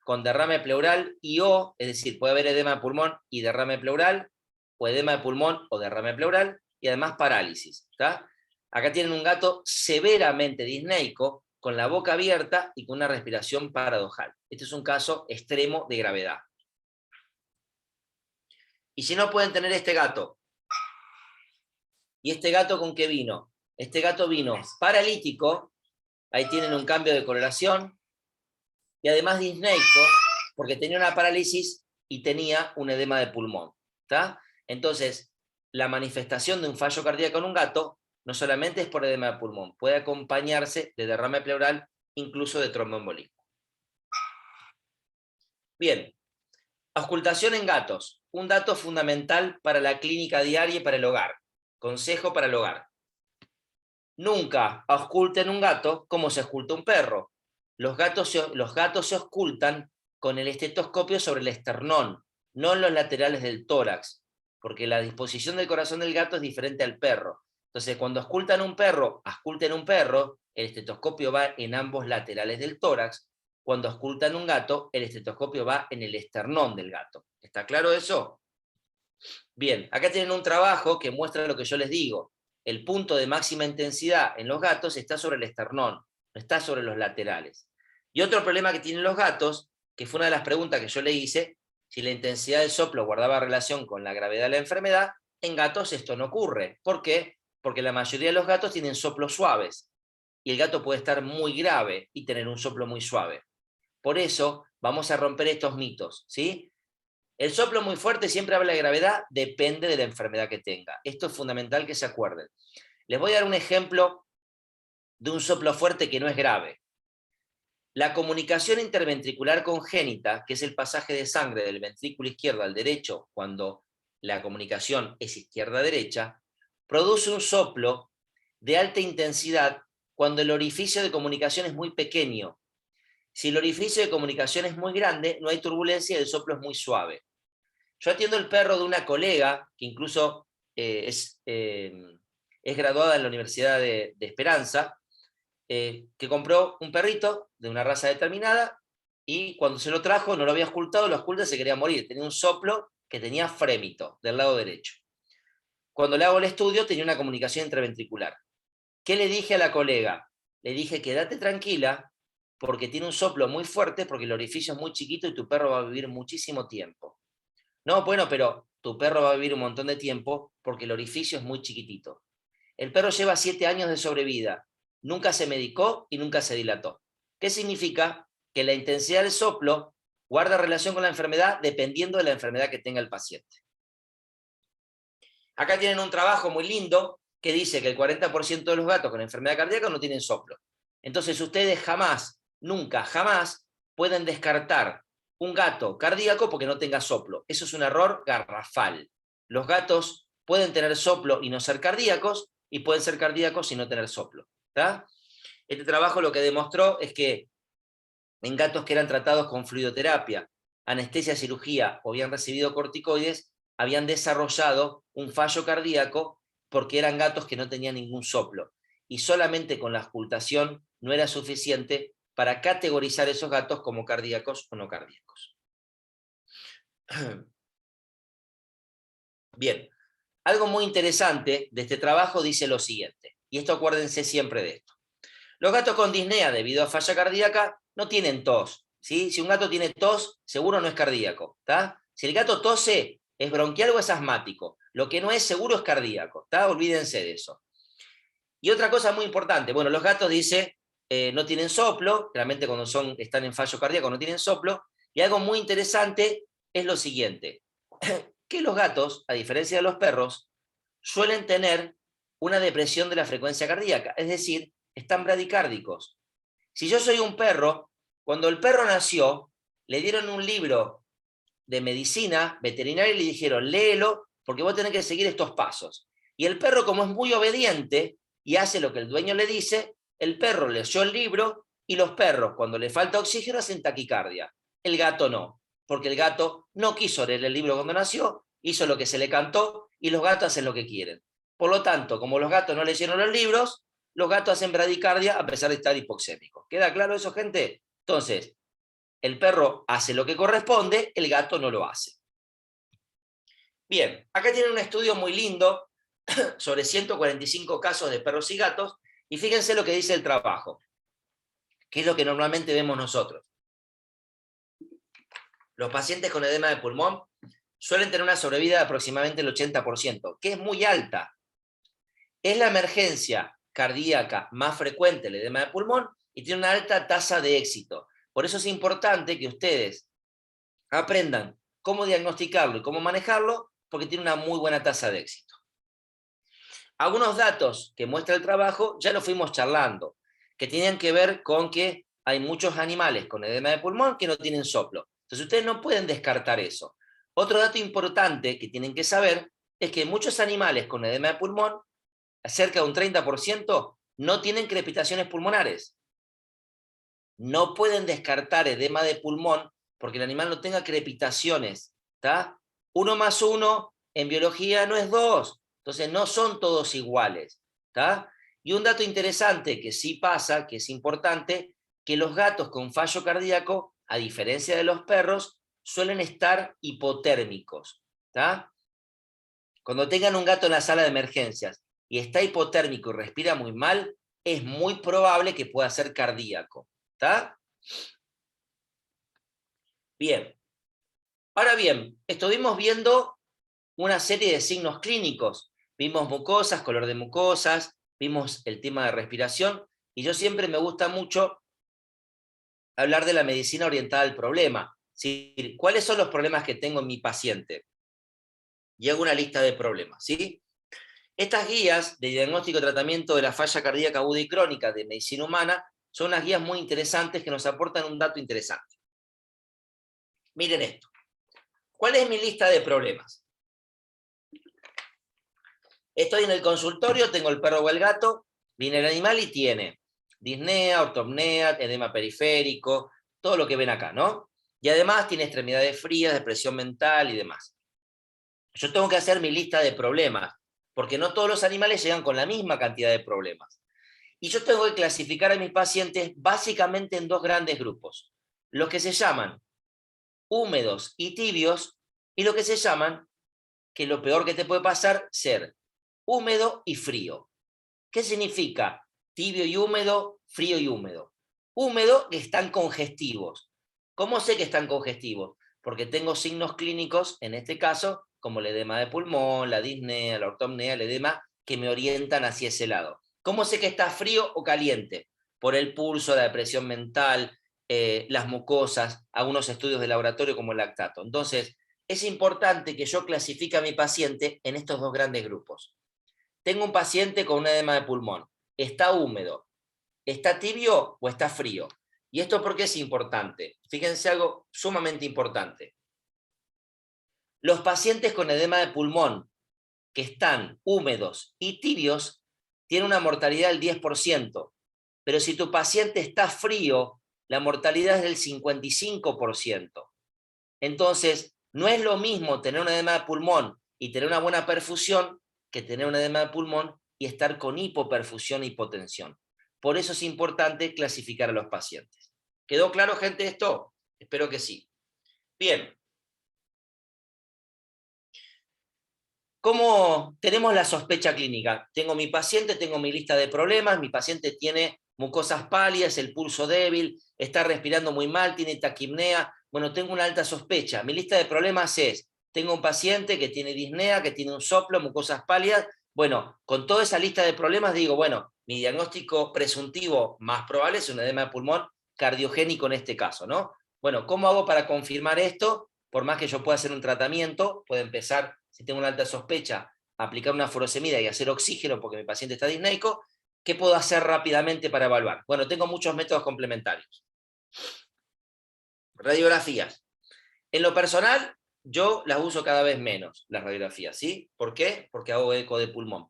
con derrame pleural es decir, puede haber edema de pulmón y derrame pleural, o edema de pulmón o derrame pleural, y además parálisis. ¿Está? Acá tienen un gato severamente disneico, con la boca abierta y con una respiración paradojal. Este es un caso extremo de gravedad. Y si no pueden tener este gato, ¿y este gato con qué vino? Este gato vino paralítico, ahí tienen un cambio de coloración, y además disneico, porque tenía una parálisis y tenía un edema de pulmón. ¿Está? Entonces, la manifestación de un fallo cardíaco en un gato no solamente es por edema de pulmón, puede acompañarse de derrame pleural, incluso de tromboembolismo. Bien, auscultación en gatos, un dato fundamental para la clínica diaria y para el hogar. Consejo para el hogar. Nunca ausculten un gato como se ausculta un perro. Los gatos se auscultan con el estetoscopio sobre el esternón, no en los laterales del tórax, porque la disposición del corazón del gato es diferente al perro. Entonces, cuando ausculten un perro, el estetoscopio va en ambos laterales del tórax. Cuando auscultan un gato, el estetoscopio va en el esternón del gato. ¿Está claro eso? Bien, acá tienen un trabajo que muestra lo que yo les digo. El punto de máxima intensidad en los gatos está sobre el esternón, no está sobre los laterales. Y otro problema que tienen los gatos, que fue una de las preguntas que yo le hice, si la intensidad del soplo guardaba relación con la gravedad de la enfermedad, en gatos esto no ocurre. ¿Por qué? Porque la mayoría de los gatos tienen soplos suaves, y el gato puede estar muy grave y tener un soplo muy suave. Por eso vamos a romper estos mitos, ¿sí? El soplo muy fuerte siempre habla de gravedad, depende de la enfermedad que tenga. Esto es fundamental que se acuerden. Les voy a dar un ejemplo de un soplo fuerte que no es grave. La comunicación interventricular congénita, que es el pasaje de sangre del ventrículo izquierdo al derecho cuando la comunicación es izquierda-derecha, produce un soplo de alta intensidad cuando el orificio de comunicación es muy pequeño. Si el orificio de comunicación es muy grande, no hay turbulencia y el soplo es muy suave. Yo atiendo el perro de una colega, que incluso es graduada en la Universidad de Esperanza, que compró un perrito de una raza determinada, y cuando se lo trajo no lo había auscultado, lo ausculta y se quería morir. Tenía un soplo que tenía frémito del lado derecho. Cuando le hago el estudio tenía una comunicación intraventricular. ¿Qué le dije a la colega? Le dije, quédate tranquila, porque tiene un soplo muy fuerte, porque el orificio es muy chiquito y tu perro va a vivir muchísimo tiempo. No, bueno, pero tu perro va a vivir un montón de tiempo porque el orificio es muy chiquitito. El perro lleva 7 años de sobrevida, nunca se medicó y nunca se dilató. ¿Qué significa? Que la intensidad del soplo guarda relación con la enfermedad dependiendo de la enfermedad que tenga el paciente. Acá tienen un trabajo muy lindo que dice que el 40% de los gatos con enfermedad cardíaca no tienen soplo. Entonces ustedes jamás, nunca, jamás pueden descartar un gato cardíaco porque no tenga soplo. Eso es un error garrafal. Los gatos pueden tener soplo y no ser cardíacos, y pueden ser cardíacos y no tener soplo. ¿Está? Este trabajo lo que demostró es que en gatos que eran tratados con fluidoterapia, anestesia, cirugía o habían recibido corticoides, habían desarrollado un fallo cardíaco porque eran gatos que no tenían ningún soplo. Y solamente con la auscultación no era suficiente para categorizar esos gatos como cardíacos o no cardíacos. Bien, algo muy interesante de este trabajo dice lo siguiente, y esto acuérdense siempre de esto. Los gatos con disnea debido a falla cardíaca no tienen tos, ¿sí? Si un gato tiene tos, seguro no es cardíaco, ¿tá? Si el gato tose, es bronquial o es asmático. Lo que no es seguro es cardíaco, ¿tá? Olvídense de eso. Y otra cosa muy importante, bueno, los gatos, dice, no tienen soplo, realmente cuando están en fallo cardíaco no tienen soplo, y algo muy interesante es lo siguiente, que los gatos, a diferencia de los perros, suelen tener una depresión de la frecuencia cardíaca, es decir, están bradicárdicos. Si yo soy un perro, cuando el perro nació, le dieron un libro de medicina veterinaria y le dijeron, léelo porque vos tenés que seguir estos pasos. Y el perro, como es muy obediente y hace lo que el dueño le dice, el perro leyó el libro y los perros, cuando le falta oxígeno, hacen taquicardia. El gato no, porque el gato no quiso leer el libro cuando nació, hizo lo que se le cantó y los gatos hacen lo que quieren. Por lo tanto, como los gatos no leyeron los libros, los gatos hacen bradicardia a pesar de estar hipoxémicos. ¿Queda claro eso, gente? Entonces, el perro hace lo que corresponde, el gato no lo hace. Bien, acá tienen un estudio muy lindo sobre 145 casos de perros y gatos, y fíjense lo que dice el trabajo, que es lo que normalmente vemos nosotros. Los pacientes con edema de pulmón suelen tener una sobrevida de aproximadamente el 80%, que es muy alta. Es la emergencia cardíaca más frecuente, el edema de pulmón, y tiene una alta tasa de éxito. Por eso es importante que ustedes aprendan cómo diagnosticarlo y cómo manejarlo, porque tiene una muy buena tasa de éxito. Algunos datos que muestra el trabajo ya lo fuimos charlando, que tienen que ver con que hay muchos animales con edema de pulmón que no tienen soplo. Entonces ustedes no pueden descartar eso. Otro dato importante que tienen que saber es que muchos animales con edema de pulmón, cerca de un 30%, no tienen crepitaciones pulmonares. No pueden descartar edema de pulmón porque el animal no tenga crepitaciones. ¿Tá? 1 más 1 en biología no es 2. Entonces no son todos iguales. ¿Tá? Y un dato interesante que sí pasa, que es importante, que los gatos con fallo cardíaco, a diferencia de los perros, suelen estar hipotérmicos. ¿Tá? Cuando tengan un gato en la sala de emergencias y está hipotérmico y respira muy mal, es muy probable que pueda ser cardíaco. ¿Está? Bien. Ahora bien, estuvimos viendo una serie de signos clínicos. Vimos mucosas, color de mucosas, vimos el tema de respiración, y yo siempre me gusta mucho hablar de la medicina orientada al problema. ¿Sí? ¿Cuáles son los problemas que tengo en mi paciente? Y hago una lista de problemas, ¿sí? Estas guías de diagnóstico y tratamiento de la falla cardíaca aguda y crónica de medicina humana son unas guías muy interesantes que nos aportan un dato interesante. Miren esto. ¿Cuál es mi lista de problemas? Estoy en el consultorio, tengo el perro o el gato, viene el animal y tiene disnea, ortopnea, edema periférico, todo lo que ven acá, ¿no? Y además tiene extremidades frías, depresión mental y demás. Yo tengo que hacer mi lista de problemas, porque no todos los animales llegan con la misma cantidad de problemas. Y yo tengo que clasificar a mis pacientes básicamente en dos grandes grupos. Los que se llaman húmedos y tibios, y lo que se llaman, que lo peor que te puede pasar, ser húmedo y frío. ¿Qué significa tibio y húmedo, frío y húmedo? Húmedo, que están congestivos. ¿Cómo sé que están congestivos? Porque tengo signos clínicos, en este caso, como el edema de pulmón, la disnea, la ortopnea, el edema, que me orientan hacia ese lado. ¿Cómo sé que está frío o caliente? Por el pulso, la depresión mental, las mucosas, algunos estudios de laboratorio como el lactato. Entonces, es importante que yo clasifique a mi paciente en estos dos grandes grupos. Tengo un paciente con un edema de pulmón. ¿Está húmedo? ¿Está tibio o está frío? ¿Y esto por qué es importante? Fíjense algo sumamente importante. Los pacientes con edema de pulmón que están húmedos y tibios tienen una mortalidad del 10%. Pero si tu paciente está frío, la mortalidad es del 55%. Entonces, no es lo mismo tener un edema de pulmón y tener una buena perfusión que tener un edema de pulmón y estar con hipoperfusión e hipotensión. Por eso es importante clasificar a los pacientes. ¿Quedó claro, gente, esto? Espero que sí. Bien. ¿Cómo tenemos la sospecha clínica? Tengo mi paciente, tengo mi lista de problemas, mi paciente tiene mucosas pálidas, el pulso débil, está respirando muy mal, tiene taquipnea. Bueno, tengo una alta sospecha. Mi lista de problemas es, tengo un paciente que tiene disnea, que tiene un soplo, mucosas pálidas. Bueno, con toda esa lista de problemas digo, bueno, mi diagnóstico presuntivo más probable es un edema de pulmón cardiogénico en este caso, ¿no? Bueno, ¿cómo hago para confirmar esto? Por más que yo pueda hacer un tratamiento, puedo empezar, si tengo una alta sospecha, a aplicar una furosemida y hacer oxígeno porque mi paciente está disneico. ¿Qué puedo hacer rápidamente para evaluar? Bueno, tengo muchos métodos complementarios. Radiografías. En lo personal, yo las uso cada vez menos, las radiografías, ¿sí? ¿Por qué? Porque hago eco de pulmón.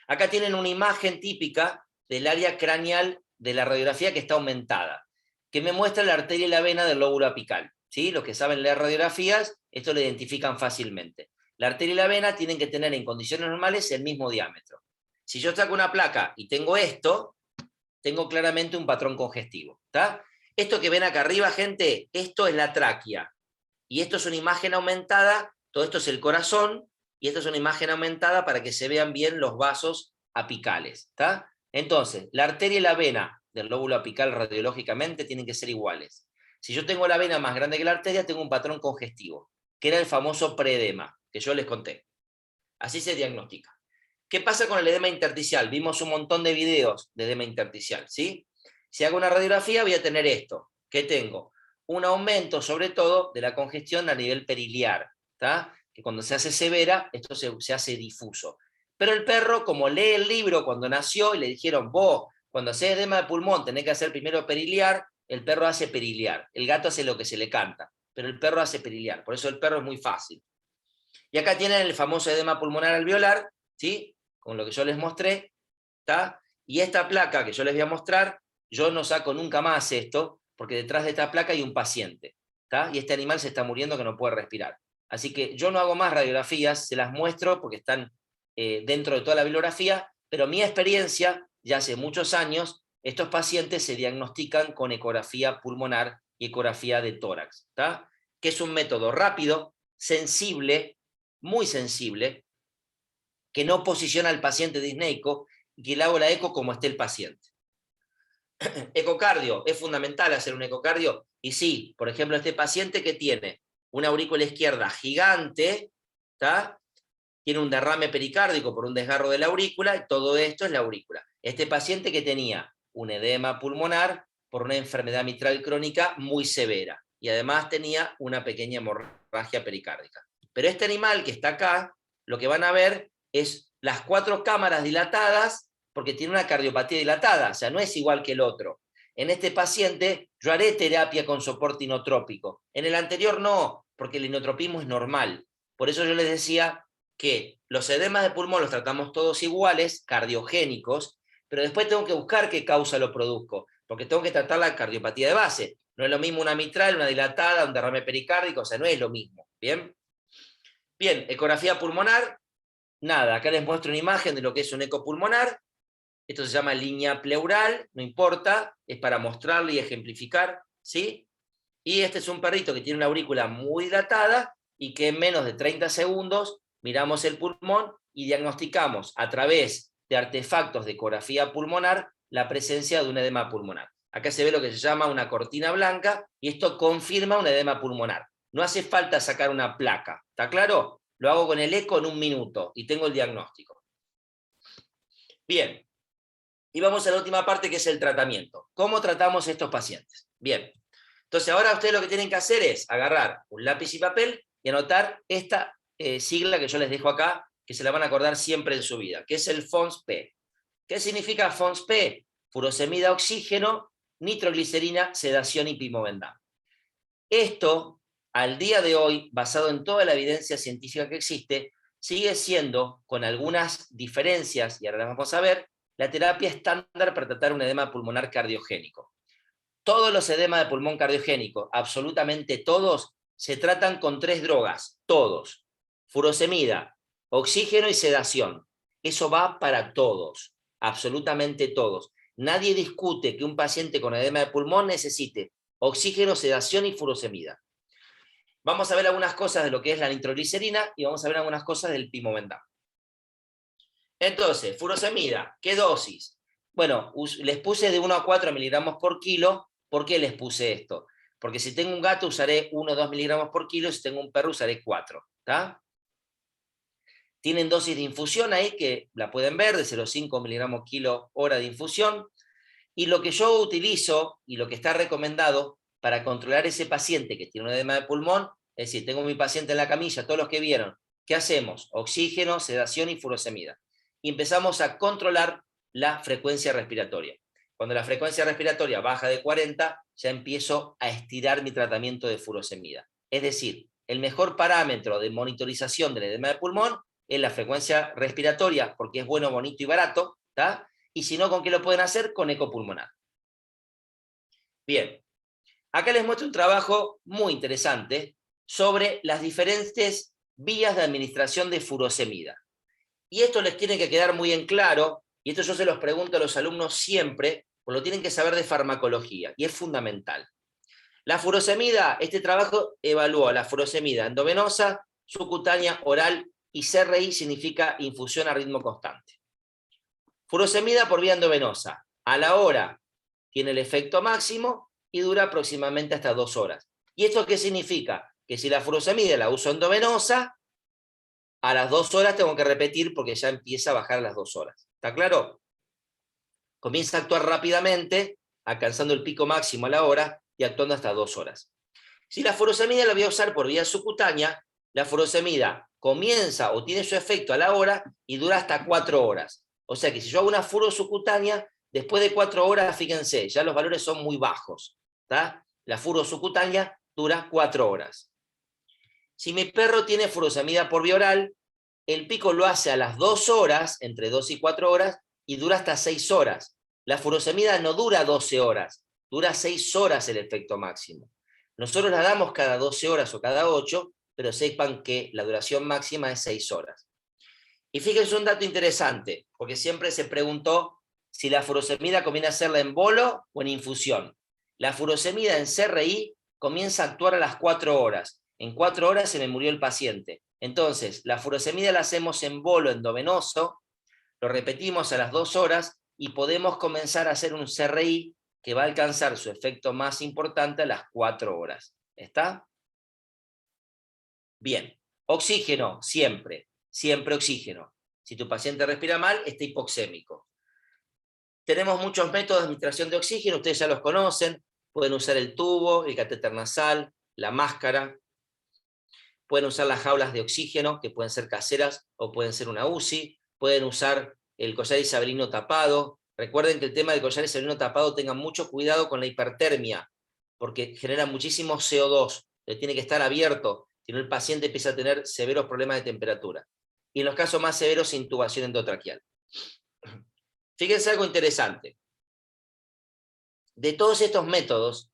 Acá tienen una imagen típica del área craneal de la radiografía que está aumentada, que me muestra la arteria y la vena del lóbulo apical, ¿sí? Los que saben leer radiografías, esto lo identifican fácilmente. La arteria y la vena tienen que tener en condiciones normales el mismo diámetro. Si yo saco una placa y tengo esto, tengo claramente un patrón congestivo, ¿está? Esto que ven acá arriba, gente, esto es la tráquea. Y esto es una imagen aumentada, todo esto es el corazón, y esto es una imagen aumentada para que se vean bien los vasos apicales, ¿está? Entonces, la arteria y la vena del lóbulo apical radiológicamente tienen que ser iguales. Si yo tengo la vena más grande que la arteria, tengo un patrón congestivo, que era el famoso preedema, que yo les conté. Así se diagnostica. ¿Qué pasa con el edema intersticial? Vimos un montón de videos de edema intersticial, ¿sí? Si hago una radiografía voy a tener esto. ¿Qué tengo? Un aumento, sobre todo, de la congestión a nivel periliar, ¿tá? Que cuando se hace severa, esto se hace difuso. Pero el perro, como lee el libro cuando nació y le dijeron, vos, cuando haces edema de pulmón tenés que hacer primero periliar, el perro hace periliar. El gato hace lo que se le canta, pero el perro hace periliar. Por eso el perro es muy fácil. Y acá tienen el famoso edema pulmonar alveolar, ¿sí? Con lo que yo les mostré, ¿tá? Y esta placa que yo les voy a mostrar, yo no saco nunca más esto, porque detrás de esta placa hay un paciente, ¿tá? Y este animal se está muriendo que no puede respirar. Así que yo no hago más radiografías, se las muestro porque están dentro de toda la bibliografía, pero mi experiencia, ya hace muchos años, estos pacientes se diagnostican con ecografía pulmonar y ecografía de tórax, ¿tá? Que es un método rápido, sensible, muy sensible, que no posiciona al paciente disneico y que le hago la eco como esté el paciente. Ecocardio, ¿es fundamental hacer un ecocardio? Y sí, por ejemplo, este paciente que tiene una aurícula izquierda gigante, ¿tá? Tiene un derrame pericárdico por un desgarro de la aurícula, y todo esto es la aurícula. Este paciente que tenía un edema pulmonar por una enfermedad mitral crónica muy severa, y además tenía una pequeña hemorragia pericárdica. Pero este animal que está acá, lo que van a ver es las 4 cámaras dilatadas, porque tiene una cardiopatía dilatada, o sea, no es igual que el otro. En este paciente yo haré terapia con soporte inotrópico. En el anterior no, porque el inotropismo es normal. Por eso yo les decía que los edemas de pulmón los tratamos todos iguales, cardiogénicos, pero después tengo que buscar qué causa lo produzco, porque tengo que tratar la cardiopatía de base. No es lo mismo una mitral, una dilatada, un derrame pericárdico, o sea, no es lo mismo. ¿Bien? Bien, ecografía pulmonar, nada, acá les muestro una imagen de lo que es un eco pulmonar. Esto se llama línea pleural, no importa, es para mostrarlo y ejemplificar, ¿sí? Y este es un perrito que tiene una aurícula muy dilatada y que en menos de 30 segundos miramos el pulmón y diagnosticamos a través de artefactos de ecografía pulmonar la presencia de un edema pulmonar. Acá se ve lo que se llama una cortina blanca y esto confirma un edema pulmonar. No hace falta sacar una placa, ¿está claro? Lo hago con el eco en 1 minuto y tengo el diagnóstico. Bien, y vamos a la última parte que es el tratamiento. ¿Cómo tratamos a estos pacientes? Bien, entonces ahora ustedes lo que tienen que hacer es agarrar un lápiz y papel y anotar esta sigla que yo les dejo acá, que se la van a acordar siempre en su vida, que es el FONS-P. ¿Qué significa FONS-P? Furosemida, oxígeno, nitroglicerina, sedación y pimovendam. Esto, al día de hoy, basado en toda la evidencia científica que existe, sigue siendo, con algunas diferencias, y ahora las vamos a ver, la terapia estándar para tratar un edema pulmonar cardiogénico. Todos los edemas de pulmón cardiogénico, absolutamente todos, se tratan con 3 drogas, todos. Furosemida, oxígeno y sedación. Eso va para todos, absolutamente todos. Nadie discute que un paciente con edema de pulmón necesite oxígeno, sedación y furosemida. Vamos a ver algunas cosas de lo que es la nitroglicerina y vamos a ver algunas cosas del pimovendam. Entonces, furosemida, ¿qué dosis? Bueno, les puse de 1 a 4 miligramos por kilo. ¿Por qué les puse esto? Porque si tengo un gato usaré 1 o 2 miligramos por kilo, si tengo un perro usaré 4. ¿Está? Tienen dosis de infusión ahí que la pueden ver, de 0,5 miligramos kilo hora de infusión. Y lo que yo utilizo y lo que está recomendado para controlar ese paciente que tiene un edema de pulmón, es decir, tengo mi paciente en la camilla, todos los que vieron, ¿qué hacemos? Oxígeno, sedación y furosemida. Y empezamos a controlar la frecuencia respiratoria. Cuando la frecuencia respiratoria baja de 40, ya empiezo a estirar mi tratamiento de furosemida. Es decir, el mejor parámetro de monitorización del edema de pulmón es la frecuencia respiratoria, porque es bueno, bonito y barato, ¿tá? Y si no, ¿con qué lo pueden hacer? Con eco pulmonar. Bien, acá les muestro un trabajo muy interesante sobre las diferentes vías de administración de furosemida. Y esto les tiene que quedar muy en claro, y esto yo se los pregunto a los alumnos siempre, porque lo tienen que saber de farmacología, y es fundamental. La furosemida, este trabajo evaluó la furosemida endovenosa, subcutánea, oral, y CRI significa infusión a ritmo constante. Furosemida por vía endovenosa, a la hora tiene el efecto máximo y dura aproximadamente hasta 2 horas. ¿Y esto qué significa? Que si la furosemida la uso endovenosa, a las 2 horas tengo que repetir porque ya empieza a bajar a las 2 horas. ¿Está claro? Comienza a actuar rápidamente, alcanzando el pico máximo a la hora y actuando hasta 2 horas. Si la furosemida la voy a usar por vía subcutánea, la furosemida comienza o tiene su efecto a la hora y dura hasta 4 horas. O sea que si yo hago una furo subcutánea, después de 4 horas, fíjense, ya los valores son muy bajos. ¿Tá? La furo subcutánea dura 4 horas. Si mi perro tiene furosemida por vía oral, el pico lo hace a las 2 horas, entre 2 y 4 horas, y dura hasta 6 horas. La furosemida no dura 12 horas, dura 6 horas el efecto máximo. Nosotros la damos cada 12 horas o cada 8, pero sepan que la duración máxima es 6 horas. Y fíjense un dato interesante, porque siempre se preguntó si la furosemida conviene hacerla en bolo o en infusión. La furosemida en CRI comienza a actuar a las 4 horas. En 4 horas se me murió el paciente. Entonces, la furosemida la hacemos en bolo endovenoso, lo repetimos a las 2 horas y podemos comenzar a hacer un CRI que va a alcanzar su efecto más importante a las 4 horas. ¿Está? Bien. Oxígeno, siempre. Siempre oxígeno. Si tu paciente respira mal, está hipoxémico. Tenemos muchos métodos de administración de oxígeno, ustedes ya los conocen. Pueden usar el tubo, el catéter nasal, la máscara. Pueden usar las jaulas de oxígeno, que pueden ser caseras o pueden ser una UCI. Pueden usar el collar isabelino tapado. Recuerden que el tema del collar isabelino tapado, tengan mucho cuidado con la hipertermia, porque genera muchísimo CO2, tiene que estar abierto, si no el paciente empieza a tener severos problemas de temperatura. Y en los casos más severos, intubación endotraqueal. Fíjense algo interesante. De todos estos métodos,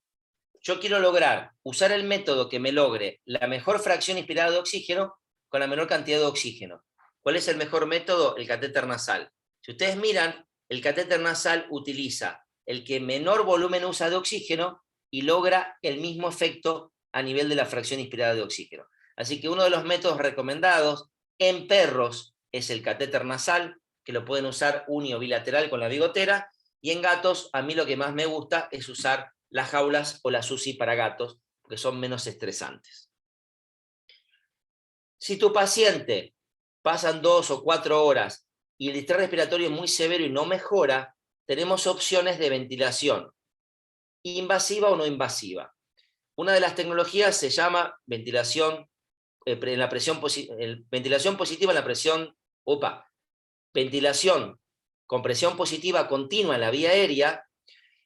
yo quiero lograr usar el método que me logre la mejor fracción inspirada de oxígeno con la menor cantidad de oxígeno. ¿Cuál es el mejor método? El catéter nasal. Si ustedes miran, el catéter nasal utiliza el que menor volumen usa de oxígeno y logra el mismo efecto a nivel de la fracción inspirada de oxígeno. Así que uno de los métodos recomendados en perros es el catéter nasal, que lo pueden usar uni o bilateral con la bigotera, y en gatos, a mí lo que más me gusta es usar las jaulas o las UCI para gatos, porque son menos estresantes. Si tu paciente pasan 2 o 4 horas y el distrés respiratorio es muy severo y no mejora, tenemos opciones de ventilación, invasiva o no invasiva. Una de las tecnologías se llama ventilación, ventilación positiva en la presión, ventilación con presión positiva continua en la vía aérea.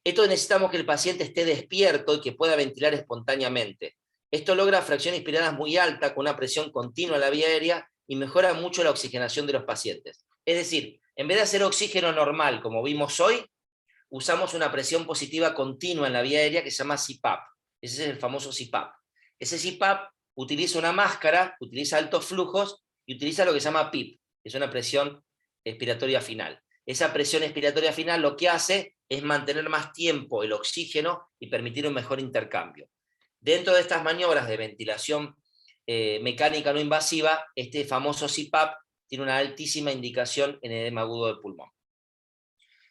Esto necesitamos que el paciente esté despierto y que pueda ventilar espontáneamente. Esto logra fracción inspiradas muy alta con una presión continua en la vía aérea y mejora mucho la oxigenación de los pacientes. Es decir, en vez de hacer oxígeno normal como vimos hoy, usamos una presión positiva continua en la vía aérea que se llama CPAP. Ese es el famoso CPAP. Ese CPAP utiliza una máscara, utiliza altos flujos y utiliza lo que se llama PIP, que es una presión expiratoria final. Esa presión expiratoria final lo que hace es mantener más tiempo el oxígeno y permitir un mejor intercambio. Dentro de estas maniobras de ventilación mecánica no invasiva, este famoso CPAP tiene una altísima indicación en edema agudo del pulmón.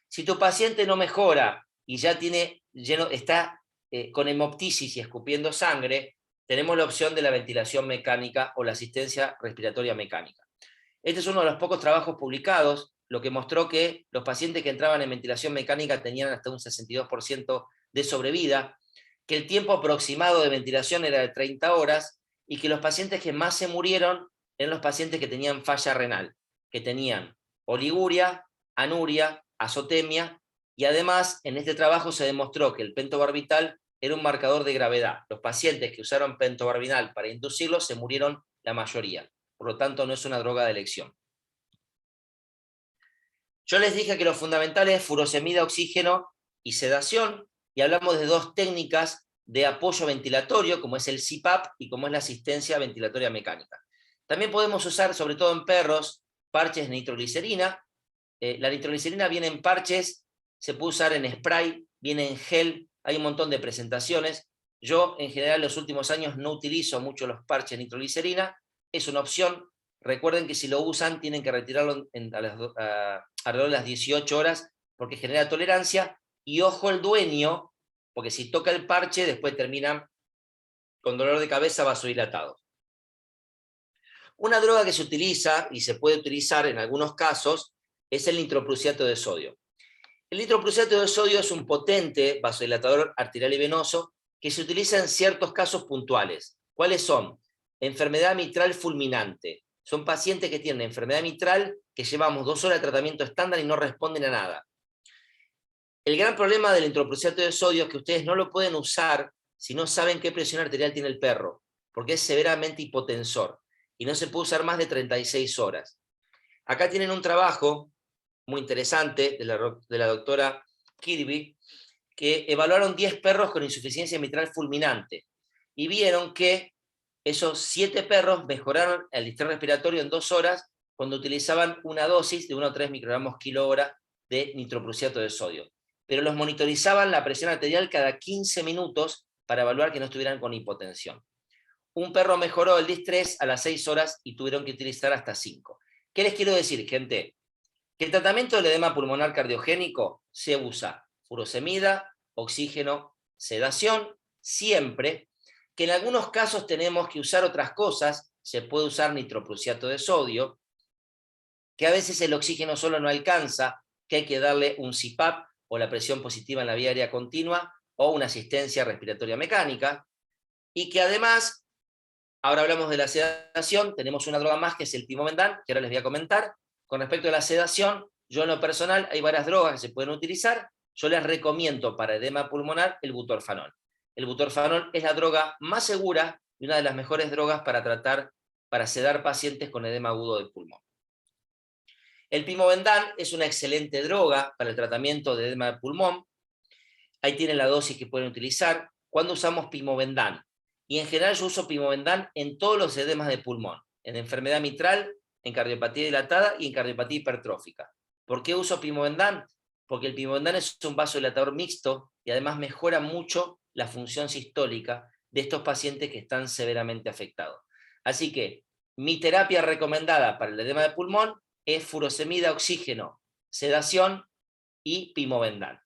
Si tu paciente no mejora y ya está con hemoptisis y escupiendo sangre, tenemos la opción de la ventilación mecánica o la asistencia respiratoria mecánica. Este es uno de los pocos trabajos publicados, lo que mostró que los pacientes que entraban en ventilación mecánica tenían hasta un 62% de sobrevida, que el tiempo aproximado de ventilación era de 30 horas, y que los pacientes que más se murieron eran los pacientes que tenían falla renal, que tenían oliguria, anuria, azotemia, y además en este trabajo se demostró que el pentobarbital era un marcador de gravedad. Los pacientes que usaron pentobarbital para inducirlo se murieron la mayoría. Por lo tanto, no es una droga de elección. Yo les dije que lo fundamental es furosemida, oxígeno y sedación, y hablamos de dos técnicas de apoyo ventilatorio, como es el CPAP y como es la asistencia ventilatoria mecánica. También podemos usar, sobre todo en perros, parches de nitroglicerina. La nitroglicerina viene en parches, se puede usar en spray, viene en gel, hay un montón de presentaciones. Yo, en general, en los últimos años no utilizo mucho los parches de nitroglicerina, es una opción. Recuerden que si lo usan tienen que retirarlo alrededor de las 18 horas porque genera tolerancia, y ojo el dueño, porque si toca el parche después terminan con dolor de cabeza vasodilatado. Una droga que se utiliza y se puede utilizar en algunos casos es el nitroprusiato de sodio. El nitroprusiato de sodio es un potente vasodilatador arterial y venoso que se utiliza en ciertos casos puntuales. ¿Cuáles son? Enfermedad mitral fulminante. Son pacientes que tienen enfermedad mitral que llevamos 2 horas de tratamiento estándar y no responden a nada. El gran problema del nitroprusiato de sodio es que ustedes no lo pueden usar si no saben qué presión arterial tiene el perro, porque es severamente hipotensor y no se puede usar más de 36 horas. Acá tienen un trabajo muy interesante de la doctora Kirby, que evaluaron 10 perros con insuficiencia mitral fulminante y vieron que esos 7 perros mejoraron el distrés respiratorio en 2 horas cuando utilizaban una dosis de 1 a 3 microgramos kilo hora de nitroprusiato de sodio. Pero los monitorizaban la presión arterial cada 15 minutos para evaluar que no estuvieran con hipotensión. Un perro mejoró el distrés a las 6 horas y tuvieron que utilizar hasta 5. ¿Qué les quiero decir, gente? Que el tratamiento del edema pulmonar cardiogénico se usa furosemida, oxígeno, sedación, siempre. Que en algunos casos tenemos que usar otras cosas, se puede usar nitroprusiato de sodio, que a veces el oxígeno solo no alcanza, que hay que darle un CPAP o la presión positiva en la vía aérea continua o una asistencia respiratoria mecánica, y que además, ahora hablamos de la sedación, tenemos una droga más que es el pimobendan, que ahora les voy a comentar. Con respecto a la sedación, yo en lo personal hay varias drogas que se pueden utilizar, yo les recomiendo para edema pulmonar el butorfanol. El butorfanol es la droga más segura y una de las mejores drogas para sedar pacientes con edema agudo del pulmón. El pimobendan es una excelente droga para el tratamiento de edema de pulmón. Ahí tienen la dosis que pueden utilizar. ¿Cuándo usamos pimobendan? Y en general yo uso pimobendan en todos los edemas de pulmón, en enfermedad mitral, en cardiopatía dilatada y en cardiopatía hipertrófica. ¿Por qué uso pimobendan? Porque el pimobendan es un vasodilatador mixto y además mejora mucho la función sistólica de estos pacientes que están severamente afectados. Así que mi terapia recomendada para el edema de pulmón es furosemida, oxígeno, sedación y pimobendan.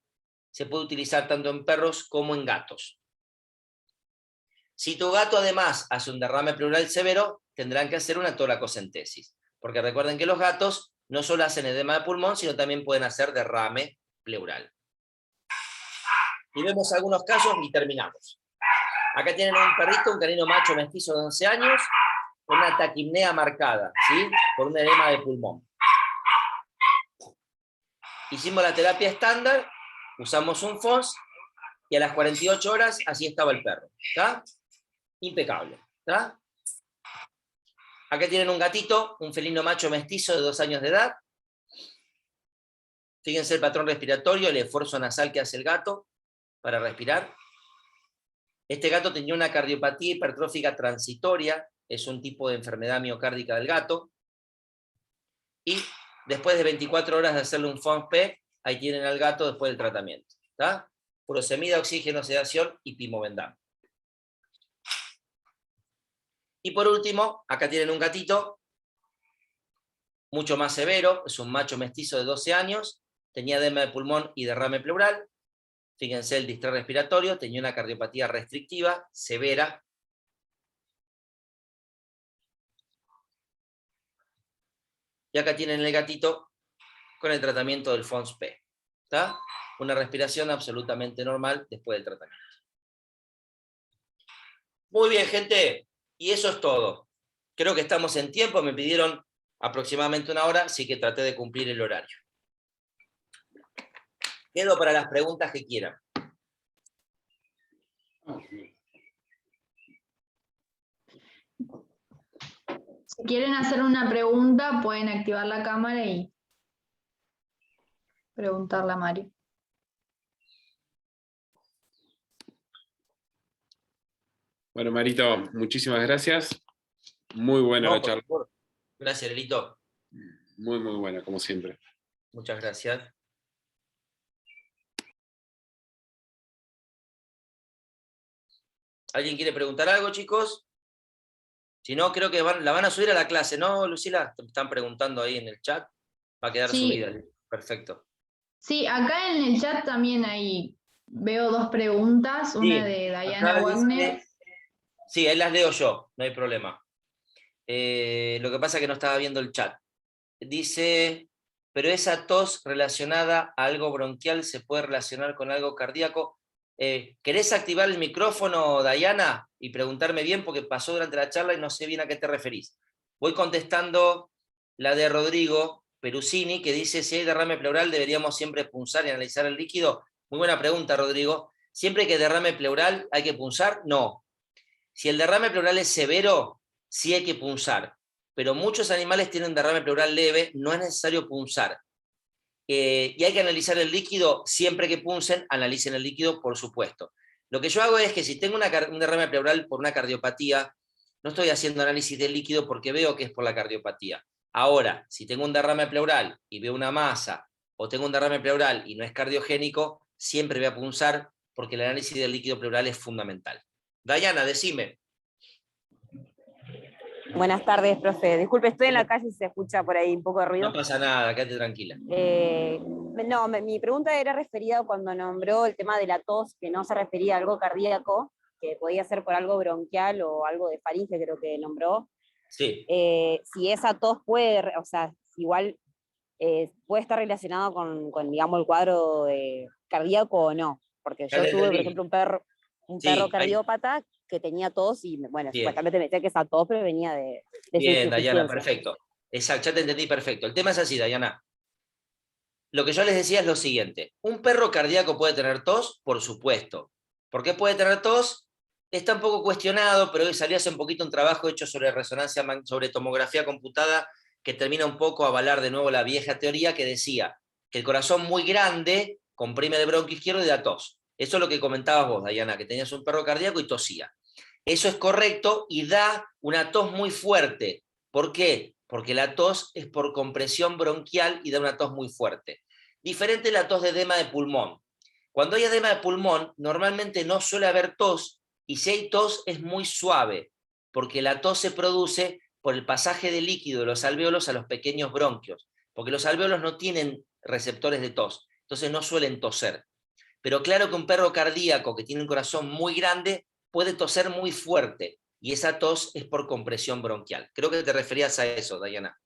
Se puede utilizar tanto en perros como en gatos. Si tu gato además hace un derrame pleural severo, tendrán que hacer una toracocentesis, porque recuerden que los gatos no solo hacen edema de pulmón, sino también pueden hacer derrame pleural. Y vemos algunos casos y terminamos. Acá tienen un perrito, un canino macho mestizo de 11 años, con una taquipnea marcada, ¿sí? Por un edema de pulmón. Hicimos la terapia estándar, usamos un FOS, y a las 48 horas así estaba el perro. ¿Está? Impecable. ¿Está? Acá tienen un gatito, un felino macho mestizo de 2 años de edad. Fíjense el patrón respiratorio, el esfuerzo nasal que hace el gato para respirar. Este gato tenía una cardiopatía hipertrófica transitoria, es un tipo de enfermedad miocárdica del gato. Y después de 24 horas de hacerle un FONS-P, ahí tienen al gato después del tratamiento. ¿Está? Furosemida, oxígeno, sedación y pimobendan. Y por último, acá tienen un gatito, mucho más severo, es un macho mestizo de 12 años, tenía edema de pulmón y derrame pleural. Fíjense el distrés respiratorio, tenía una cardiopatía restrictiva, severa. Y acá tienen el gatito con el tratamiento del FONS-P. ¿Está? Una respiración absolutamente normal después del tratamiento. Muy bien, gente. Y eso es todo. Creo que estamos en tiempo, me pidieron aproximadamente 1 hora, así que traté de cumplir el horario. Quedo para las preguntas que quieran. Si quieren hacer una pregunta, pueden activar la cámara y preguntarle a Mario. Bueno, Marito, muchísimas gracias. Muy buena No, la por charla. favor. Gracias, Lelito. Muy, muy buena, como siempre. Muchas gracias. ¿Alguien quiere preguntar algo, chicos? Si no, creo que la van a subir a la clase, ¿no, Lucila? Te están preguntando ahí en el chat. Va a quedar Sí. subida. Perfecto. Sí, acá en el chat también veo dos preguntas, una Sí, de acá Diana Wagner. Sí, ahí las leo yo, no hay problema. Lo que pasa es que no estaba viendo el chat. Dice, pero esa tos relacionada a algo bronquial se puede relacionar con algo cardíaco. ¿Querés activar el micrófono, Diana? Y preguntarme bien, porque pasó durante la charla y no sé bien a qué te referís. Voy contestando la de Rodrigo Perusini, que dice, si hay derrame pleural, deberíamos siempre punzar y analizar el líquido. Muy buena pregunta, Rodrigo. ¿Siempre que derrame pleural hay que punzar? No. Si el derrame pleural es severo, sí hay que punzar. Pero muchos animales tienen derrame pleural leve, no es necesario punzar. Y hay que analizar el líquido, siempre que puncen, analicen el líquido, por supuesto. Lo que yo hago es que si tengo un derrame pleural por una cardiopatía, no estoy haciendo análisis del líquido porque veo que es por la cardiopatía. Ahora, si tengo un derrame pleural y veo una masa, o tengo un derrame pleural y no es cardiogénico, siempre voy a punzar porque el análisis del líquido pleural es fundamental. Diana, decime. Buenas tardes, profe. Disculpe, estoy en la calle y se escucha por ahí un poco de ruido. No pasa nada, quédate tranquila. Mi pregunta era referida cuando nombró el tema de la tos, que no se refería a algo cardíaco, que podía ser por algo bronquial o algo de faringe, creo que nombró. Sí. Si esa tos puede, o sea, igual puede estar relacionado con, digamos, el cuadro cardíaco o no. Porque yo tuve, por ejemplo, un perro cardiópata que tenía tos y, bueno, supuestamente me decía que esa tos, pero venía de bien, Diana, perfecto. Exacto, ya te entendí perfecto. El tema es así, Diana. Lo que yo les decía es lo siguiente. ¿Un perro cardíaco puede tener tos? Por supuesto. ¿Por qué puede tener tos? Está un poco cuestionado, pero hoy salió hace un poquito un trabajo hecho sobre sobre tomografía computada que termina un poco a avalar de nuevo la vieja teoría que decía que el corazón muy grande comprime el bronquio izquierdo y da tos. Eso es lo que comentabas vos, Diana, que tenías un perro cardíaco y tosía. Eso es correcto y da una tos muy fuerte. ¿Por qué? Porque la tos es por compresión bronquial y da una tos muy fuerte. Diferente la tos de edema de pulmón. Cuando hay edema de pulmón, normalmente no suele haber tos, y si hay tos es muy suave, porque la tos se produce por el pasaje de líquido de los alvéolos a los pequeños bronquios, porque los alvéolos no tienen receptores de tos, entonces no suelen toser. Pero claro que un perro cardíaco que tiene un corazón muy grande puede toser muy fuerte, y esa tos es por compresión bronquial. Creo que te referías a eso, Diana.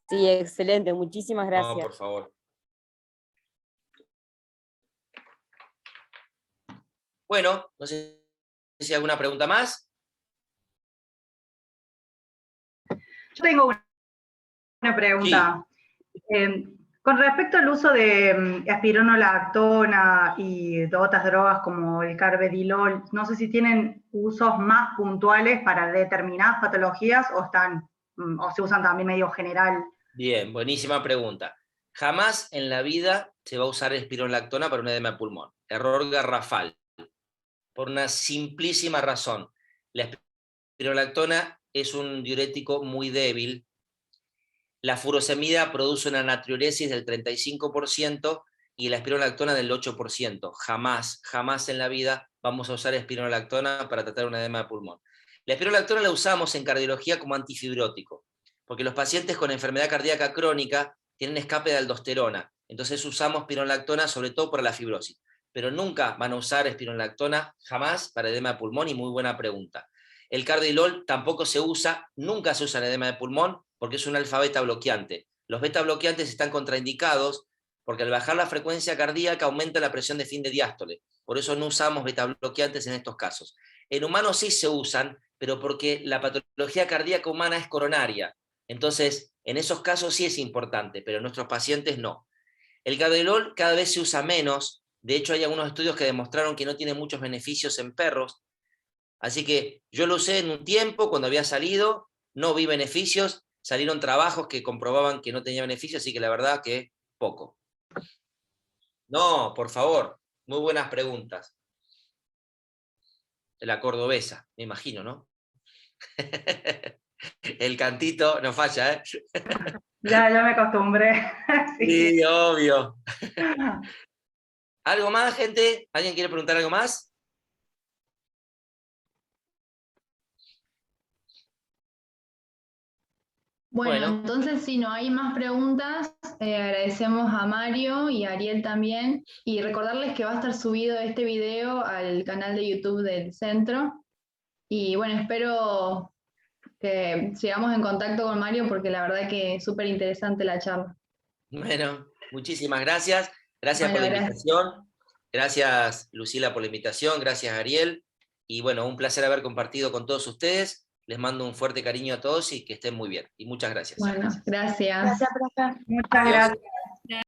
Sí, excelente, muchísimas gracias. No, por favor. Bueno, no sé si hay alguna pregunta más. Yo tengo una pregunta. Sí. Con respecto al uso de espironolactona y de otras drogas como el carvedilol, no sé si tienen usos más puntuales para determinadas patologías o se usan también medio general. Bien, buenísima pregunta. Jamás en la vida se va a usar espironolactona para un edema de pulmón. Error garrafal. Por una simplísima razón. La espironolactona es un diurético muy débil. La furosemida produce una natriuresis del 35% y la espironolactona del 8%. Jamás en la vida vamos a usar espironolactona para tratar un edema de pulmón. La espironolactona la usamos en cardiología como antifibrótico, porque los pacientes con enfermedad cardíaca crónica tienen escape de aldosterona. Entonces usamos espironolactona sobre todo para la fibrosis. Pero nunca van a usar espironolactona, jamás, para edema de pulmón, y muy buena pregunta. El carvedilol tampoco se usa, nunca se usa en edema de pulmón, porque es un alfa beta bloqueante. Los beta bloqueantes están contraindicados porque al bajar la frecuencia cardíaca aumenta la presión de fin de diástole. Por eso no usamos beta bloqueantes en estos casos. En humanos sí se usan, pero porque la patología cardíaca humana es coronaria. Entonces, en esos casos sí es importante, pero en nuestros pacientes no. El carvedilol cada vez se usa menos, De hecho, hay algunos estudios que demostraron que no tiene muchos beneficios en perros. Así que yo lo usé en un tiempo, cuando había salido, no vi beneficios, salieron trabajos que comprobaban que no tenía beneficios, así que la verdad que poco. No, por favor, muy buenas preguntas. La cordobesa, me imagino, ¿no? El cantito no falla, ¿eh? Ya me acostumbré. Sí, obvio. ¿Algo más, gente? ¿Alguien quiere preguntar algo más? Bueno, entonces si no hay más preguntas, agradecemos a Mario y a Ariel también, y recordarles que va a estar subido este video al canal de YouTube del centro, y bueno, espero que sigamos en contacto con Mario porque la verdad que es súper interesante la charla. Bueno, muchísimas gracias. Gracias Bueno, por la gracias. invitación. Gracias, Lucila, por la invitación. Gracias, Ariel. Y bueno, un placer haber compartido con todos ustedes. Les mando un fuerte cariño a todos y que estén muy bien. Y muchas gracias. Bueno, gracias. Gracias, profe. Muchas Adiós. gracias.